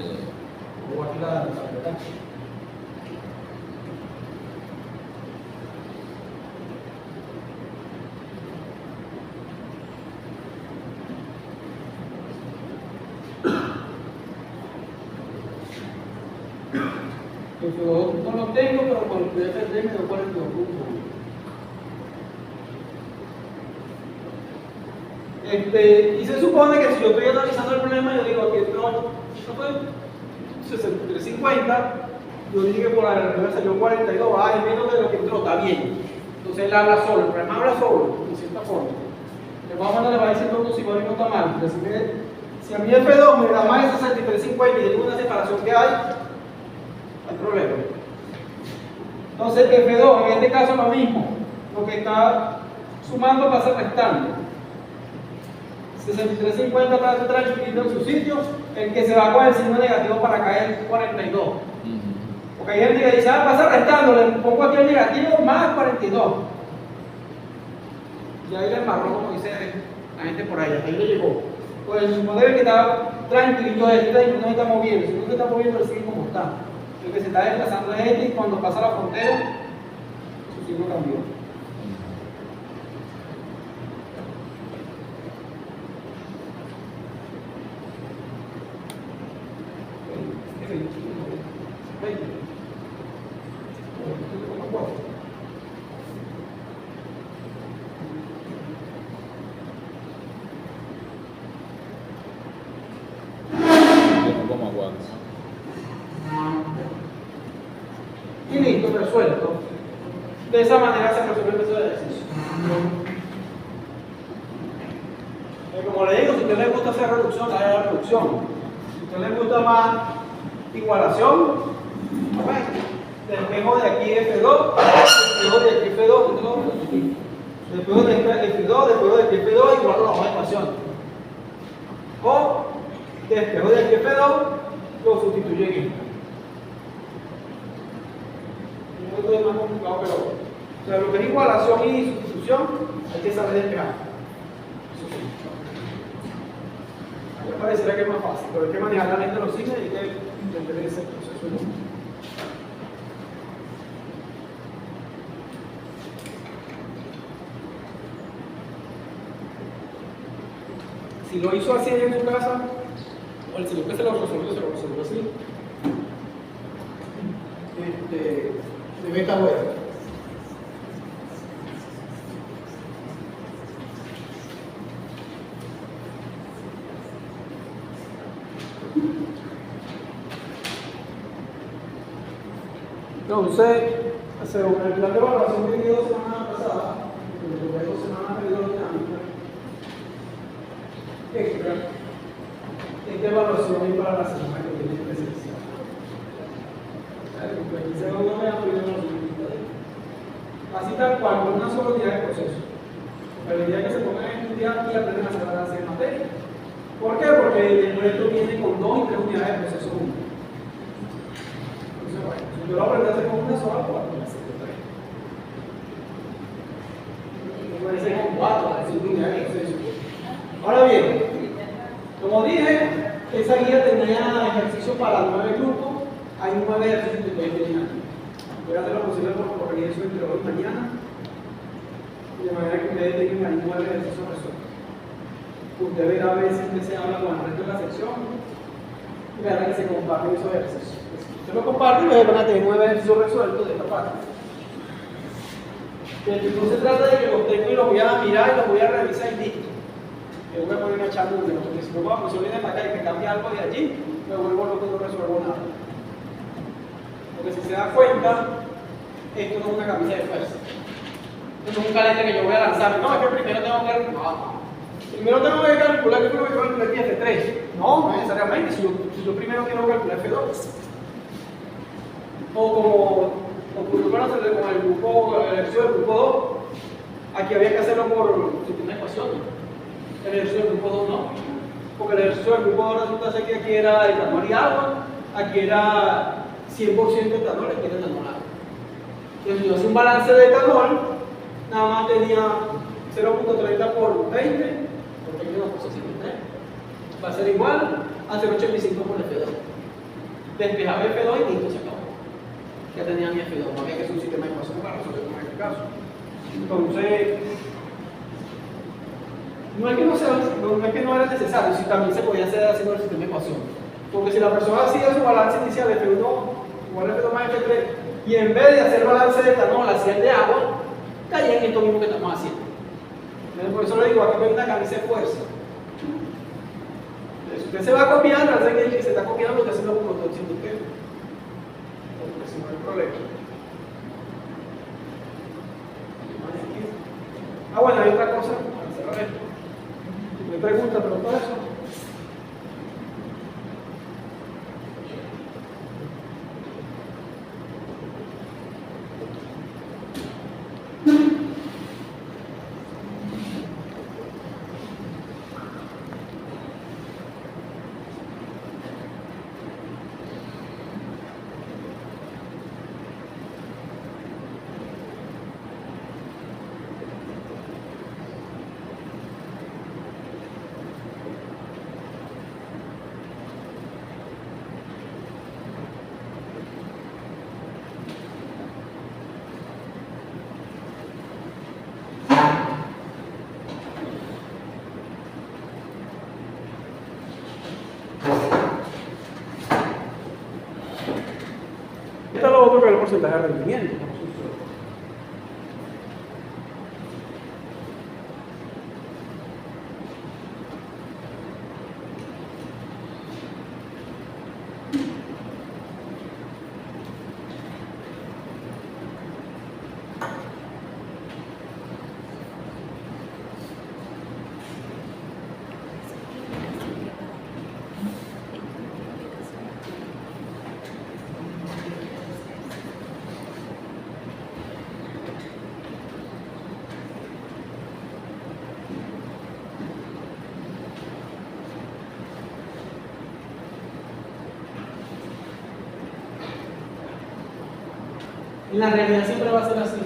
O aquí la ¿verdad? No lo tengo, pero por el PFD me dio 42 puntos. Y se supone que si yo estoy analizando el problema, yo digo aquí no fue 6350, yo dije que por la regla salió 42, es menos de lo que entró, está bien. Entonces él habla solo, el problema habla solo, de cierta forma. De todas maneras le va diciendo si va bien o está mal. Si a mí F2 me da más de 6350 y tengo una separación que hay problema. Entonces F2 en este caso es lo mismo, lo que está sumando pasa restando. 6350 para transcribirlo en su sitio, el que se va con el signo negativo para caer 42. Porque hay gente que dice, pasa restando, le pongo aquí el negativo más 42. Y ahí le embarró, como dice la gente por ahí, ahí le llegó. Pues se supone que está tranquilo, no está moviendo, si no se está moviendo, él sigue como está. El que se está desplazando es este y cuando pasa la frontera, su signo cambió. Y listo, resuelto. De esa manera se resuelve ese ejercicio. Como le digo, si a usted le gusta hacer reducción, haga reducción. Si a usted le gusta más igualación, despejo de aquí F2, despejo de aquí F2, despejo de aquí F2, despejo de aquí F2 igual a la hoja de ecuación. O despejo de aquí F2, lo sustituyo en esto. No es más complicado, pero o sea, lo que es igualación y sustitución hay que saber despejar. Eso sí. pareciera que es más fácil, pero hay que manejar la mente de los signos y hay que entender ese proceso. Si lo hizo así en su casa, o el señor que se lo resolvió así, debe estar bueno. Entonces, según el plan de evaluación que dio semana pasada, que luego 2 semanas de dinámica, extra, esta evaluación es para la semana que viene presencial. Segundo me apoyo en los indicadores. Así tal cual, con una sola unidad de proceso. Pero el día que se pongan a estudiar y aprenden a hacer balance de materia. ¿Por qué? Porque el proyecto viene con 2 y 3 unidades de proceso único. Entonces, bueno, si yo lo aprendí a hacer con una sola, pues lo hacer con 3. Puede ser con 4 o 5 unidades de proceso. Ahora bien, como dije, esa guía tenía ejercicio para 9 grupos. Hay 9 ejercicios que ustedes tienen aquí. Voy a hacer lo posible por corregir eso entre hoy y mañana. De manera que ustedes tengan ahí 9 ejercicios resueltos. Usted verá a ver si se habla con el resto de la sección y verá que se comparten esos ejercicios. Usted lo comparte y van a tener 9 ejercicios resueltos de esta parte. No se trata de que los tengo y los voy a mirar y los voy a revisar y listo. Yo voy a poner una chamula, porque si no va a funcionar para acá y me cambia algo de allí, me vuelvo loco y no resuelvo nada. Porque si se da cuenta, esto no es una camisa de fuerza. Esto no es un calente que yo voy a lanzar. No, es que primero tengo que primero tengo que calcular que tengo que calcular el F3. No, no necesariamente. Si yo primero quiero calcular F2. O como ocurrió con el grupo, el ejercicio del grupo 2, aquí había que hacerlo por sistema de ecuaciones. El ejercicio del grupo 2 no. Porque el ejercicio del grupo 2 resulta ser que aquí era etanol y agua, aquí era 100% etanol, aquí era etanol agua. Entonces, si yo hacía un balance de etanol, nada más tenía 0.30 por 20, por 20 no, por 63. Va a ser igual a 0.85 por F2. Despejaba F2 y listo, se acabó. Ya tenía mi F2, no había que hacer un sistema de ecuación para resolver como en este caso. Entonces, no es que no era necesario, si también se podía hacer haciendo el sistema de ecuación. Porque si la persona hacía su balance inicial de F1 igual a F2 más F3, y en vez de hacer balance de etanol, hacía el de agua, caía en esto mismo que estamos haciendo. Por eso le digo, aquí no hay una camisa de fuerza. Si usted se va a copiar, no sé que se está copiando, usted hace lo como lo estoy diciendo usted. Porque si no hay problema. Bueno, hay otra cosa para cerrar esto. Si me pregunta, pero todo eso. Está lo otro que es el porcentaje de rendimiento. En la realidad siempre va a ser así.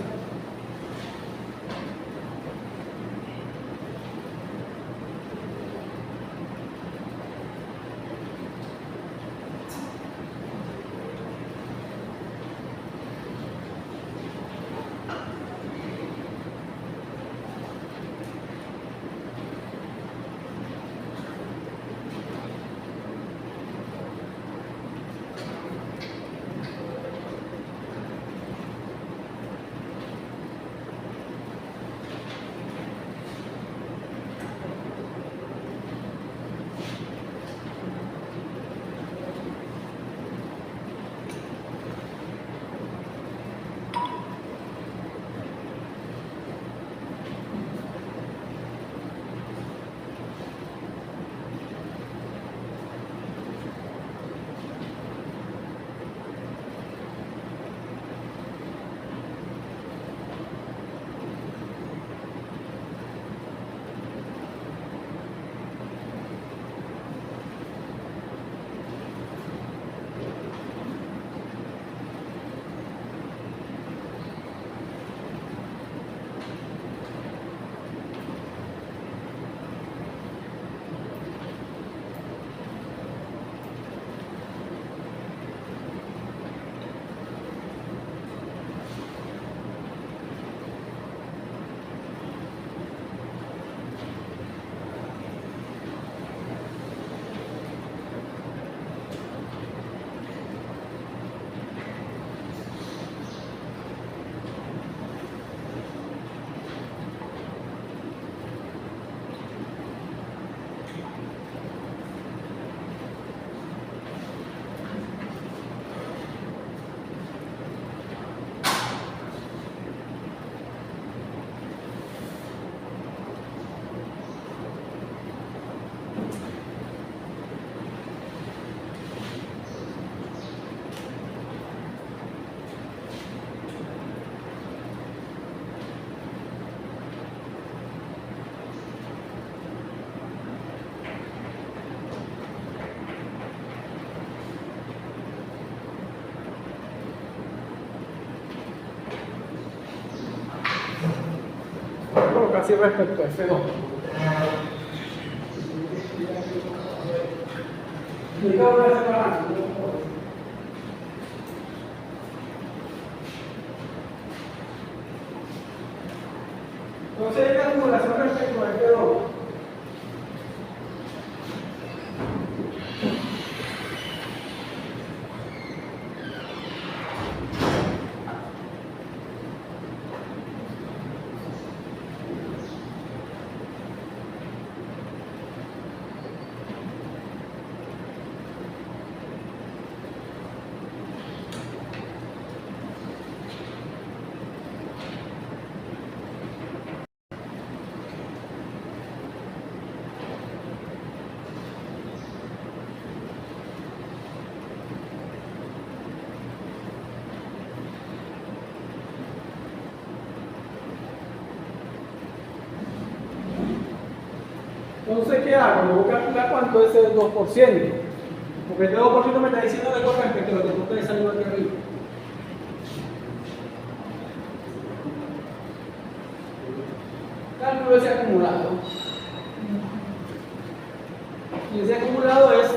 así respecto a F2. Entonces, hay acumulación respecto a F2. Entonces, ¿qué hago? Me voy a calcular cuánto es el 2%. Porque este 2% me está diciendo algo respecto a lo que tú estás saliendo aquí arriba. Cálculo ese acumulado. Y ese acumulado es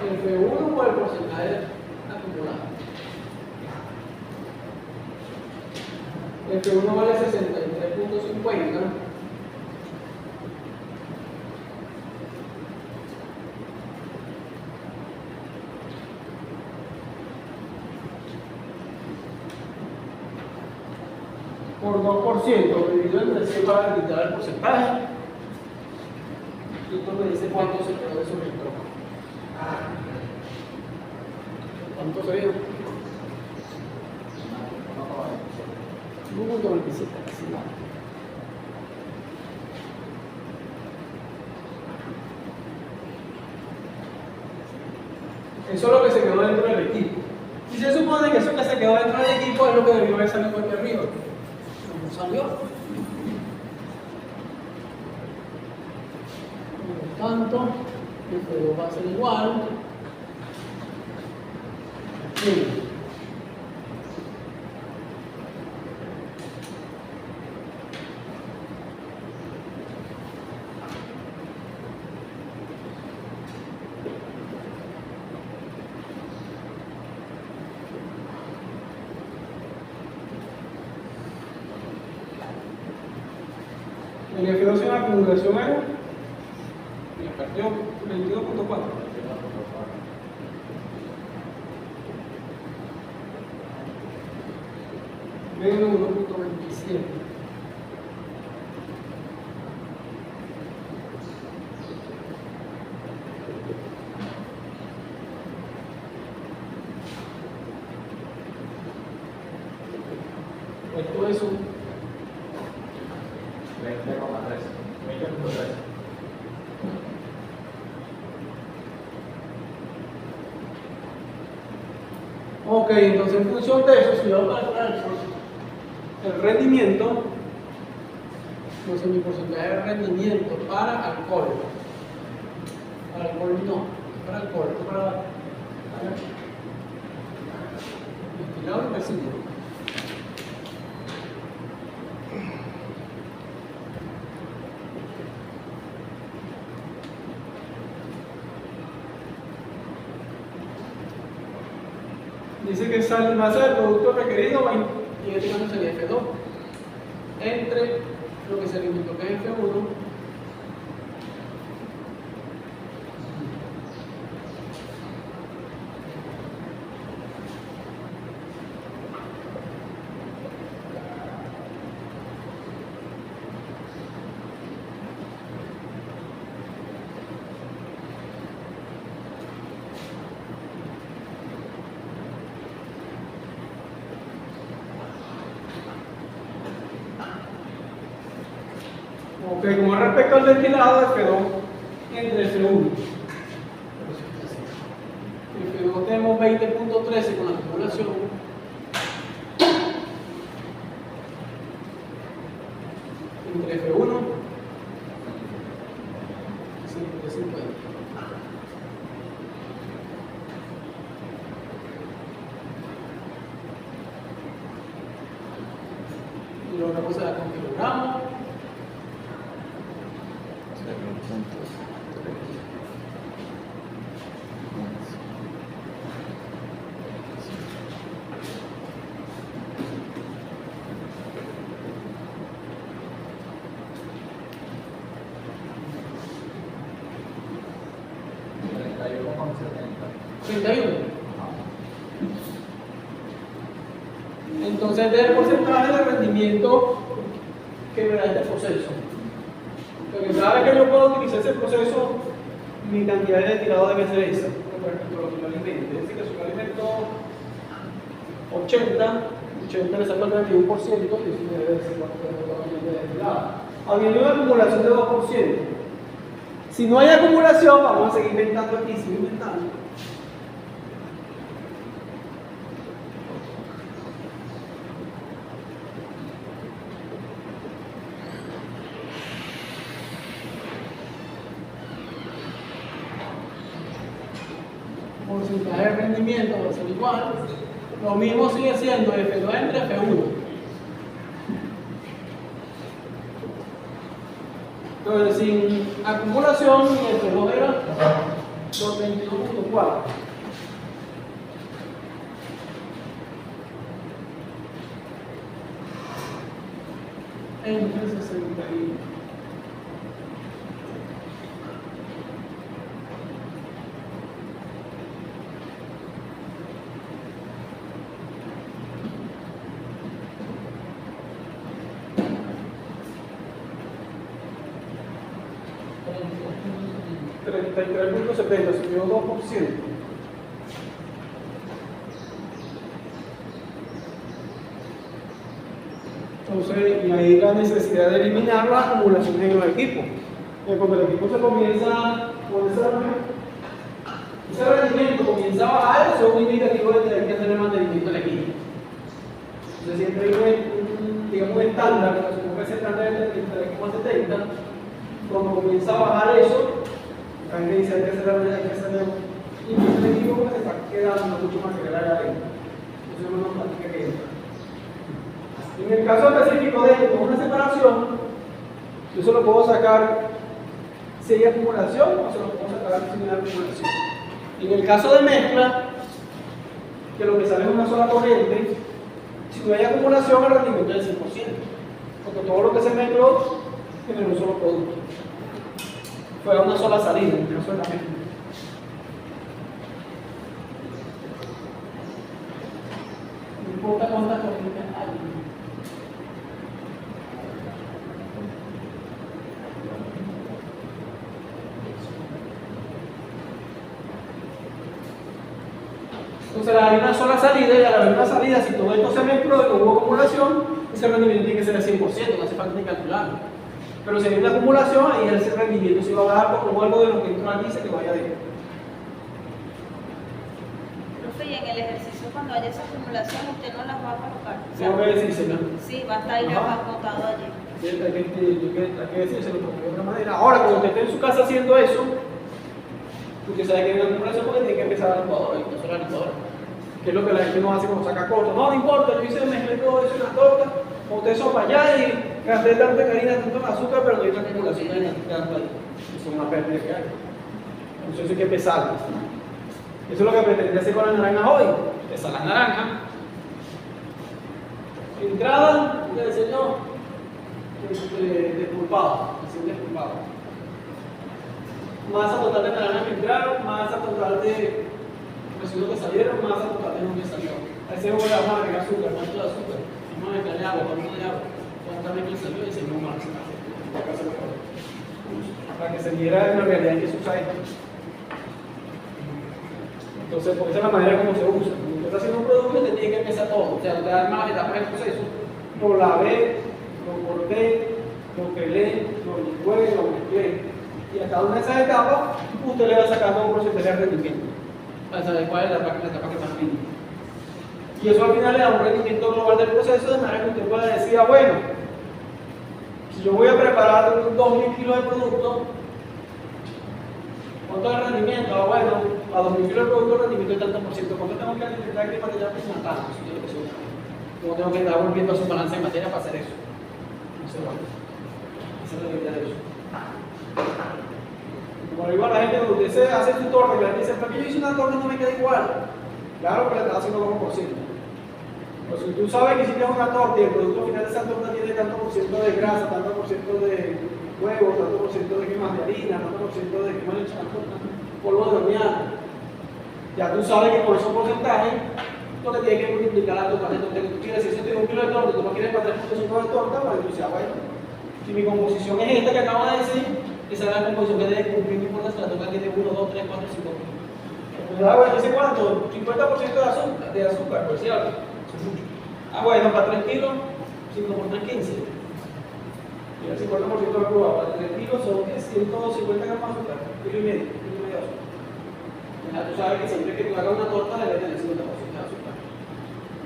el F1 por el porcentaje acumulado. El F1 vale 63.50. Por 2% dividido entre 100 para quitar el porcentaje. Y esto me dice cuánto se quedó de sobre el tronco. ¿Cuánto sería? 1.27, casi nada. Eso es lo que se quedó dentro del equipo. Y se supone que eso que se quedó dentro del equipo es lo que debió haber salido aquí arriba. No salió. Por lo tanto, el fuego va a ser igual. Bien. El F2 es una acumulación era y la partió 22.4. Menos 1.27. Esto es un 20,3. Ok, entonces en función de eso, si yo voy a calcular el rendimiento, entonces mi porcentaje de rendimiento para alcohol. Para alcohol no, para alcohol, para destilado y residuo. Dice que sale masa del producto requerido, y en este caso sería F2, entre lo que se alimentó que es F1, ok, como respecto al destilado, F2 entre F1. F2 tenemos 20.13 con la acumulación. Entre F1 50. gramos. 31. Entonces, este es el porcentaje de rendimiento que me da este proceso. Porque cada vez que yo puedo utilizar ese proceso, mi cantidad de tirado debe ser esa, con respecto a lo que yo alimente. Es decir, que si yo alimento 80 le saco el 21%, y eso debe ser de tirada. Habiendo una acumulación de 2%. Si no hay acumulación, vamos a seguir inventando aquí, sigo inventando. Porcentaje de rendimiento va a ser igual. Lo mismo sigue siendo F2 entre F1. Entonces, sin acumulación, mi F2 era 222.4. Entre 60 y... $33.70, subió 2%. Entonces, y ahí la necesidad de eliminar las acumulaciones en los equipos. Cuando el equipo se comienza con ese rendimiento comienza a bajar, eso es un indicativo de tener que hacer el mantenimiento del equipo. Entonces, siempre hay digamos, un estándar, que se ese estándar de 33,70. Cuando comienza a bajar eso, hay que dice que hacer y el equipo que se está quedando mucho material allá adentro. Eso es una práctica que entra. En el caso específico de esto, con una separación, yo se lo puedo sacar si hay acumulación o se lo puedo sacar sin acumulación. En el caso de mezcla, que lo que sale es una sola corriente, si no hay acumulación, el rendimiento es del 100%, porque todo lo que se mezcló tiene un solo producto. Fue a una sola salida, en el caso de la mezcla. No importa cuántas corrientes hay. Entonces, hay una sola salida y al haber una salida, si todo esto se mezcló y no hubo acumulación, ese rendimiento tiene que ser del 100%, no hace falta ni calcularlo. Pero si hay una acumulación, ahí ese rendimiento se va a bajar como algo de lo que entró aquí dice que vaya dentro. Profe, y en el ejercicio cuando haya esa acumulación, usted no las va a colocar. Tengo que decírselo. Sí, va a estar ahí anotado allí. Hay que decírselo de otra manera. Ahora, cuando usted esté en su casa haciendo eso, usted sabe que hay una acumulación porque tiene que empezar la licuadora, y no solo la licuadora. Que es lo que la gente no hace cuando saca corto. No, no importa, yo hice mezclé todo eso en la torta, o usted sopa allá y gasté tanta harina, tanto azúcar, pero no hay una acumulación de tanto ahí. Eso es una pérdida que hay. Entonces eso hay que pesarlo. Eso es lo que pretendí hacer con las naranjas hoy. Pesar las naranjas. Entrada, ¿qué decía yo? Despulpado, así despulpado. Masa total de naranjas que entraron, masa total de residuos que salieron, masa total de lo que salió. A ese jugo le vamos a agregar azúcar, ¿cuánto de azúcar? Vamos a agregarle agua, ¿cuánto de agua? ¿Cuánta mezcla salió? Y se más. Para que se viera en la realidad que se usa esto. Entonces, porque esa es la manera como se usa. Cuando usted está haciendo un producto, usted tiene que empezar todo. O sea, usted da más etapas del proceso. Lo lavé, lo corté, lo pelé, lo licué, lo mezclé. Y a cada una de esas etapas, usted le va sacando un porcentaje de rendimiento para saber cuál es la etapa que más rinde. Y eso al final le da un rendimiento global del proceso, de manera que usted pueda decir, bueno, si yo voy a preparar 2.000 kilos de producto, ¿cuánto es el rendimiento? Bueno, a 2.000 kilos de producto el rendimiento es tanto por ciento. ¿Cuánto tengo que alimentar que material prima tanto? ¿Cómo tengo que estar volviendo a su balance de materia para hacer eso? No sé, bueno. se hace su torta, y la gente dice, ¿por qué yo hice una torta y no me queda igual? Claro que la estás haciendo como por ciento. Pues si tú sabes que hiciste una torta y el producto final de esa torta tiene tanto por ciento de grasa, tanto por ciento de huevo, tanto por ciento de quemas de harina, tanto por ciento de quemas de polvo de hornear, ya tú sabes que por esos porcentajes tú te tienes que multiplicar la torta de torta que tú quieres. Si eso tiene 1 kilo de torta y tú no quieres para 3.5 de torta, pues tú dices, bueno, si mi composición es esta que acabo de decir, esa es la composición que debe cumplir mi importa, la torta tiene 1, 2, 3, 4, 5 kilos. Bueno, ¿dice cuánto? 50% de azúcar, pues cierto. Ah, bueno, para 3 kilos, 5 por 3, 15. Y el 50% de prueba, para 3 kilos son 150 gramos de azúcar, kilo y medio de azúcar. Ya tú sabes que siempre que tú hagas una torta debe tener 50% de azúcar.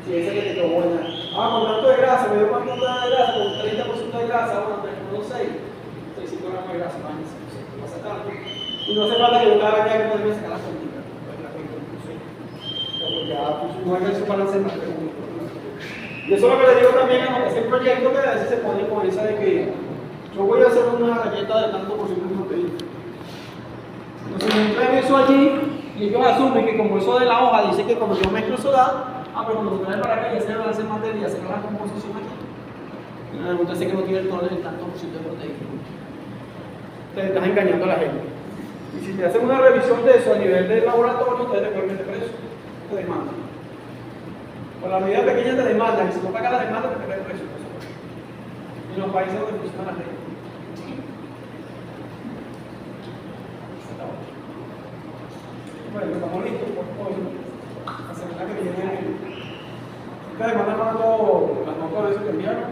Si esa que te quedó buena. Ah, con tanto de grasa, me dio cuánto de grasa, con 30% de grasa, bueno, 3,6, 35 gramos de grasa, más no pasa tanto. Y no hace falta que yo cada día que podría sacar las tortitas. Ya, pues no hay que su balance más. Y eso es lo que le digo también a los que hacen proyectos que a veces se ponen con esa de que yo voy a hacer una galleta de tanto por ciento de proteína. Entonces me traen eso allí y ellos asumen que como eso de la hoja dice que cuando yo mezclo soda, pero cuando lo traen para acá ya se le balance más de día, se la composición aquí. Y la pregunta es que no tiene el tono del tanto por ciento de proteína. Te estás engañando a la gente. Y si te hacen una revisión de eso a nivel de laboratorio, ustedes te pueden meter preso, te demandan. Con la medida pequeña te demandan, y si no pagas la demanda, te meten preso. En los países donde funciona la ley. Bueno, estamos listos por hoy. La semana que viene. Ustedes mandan las notas de eso que enviaron.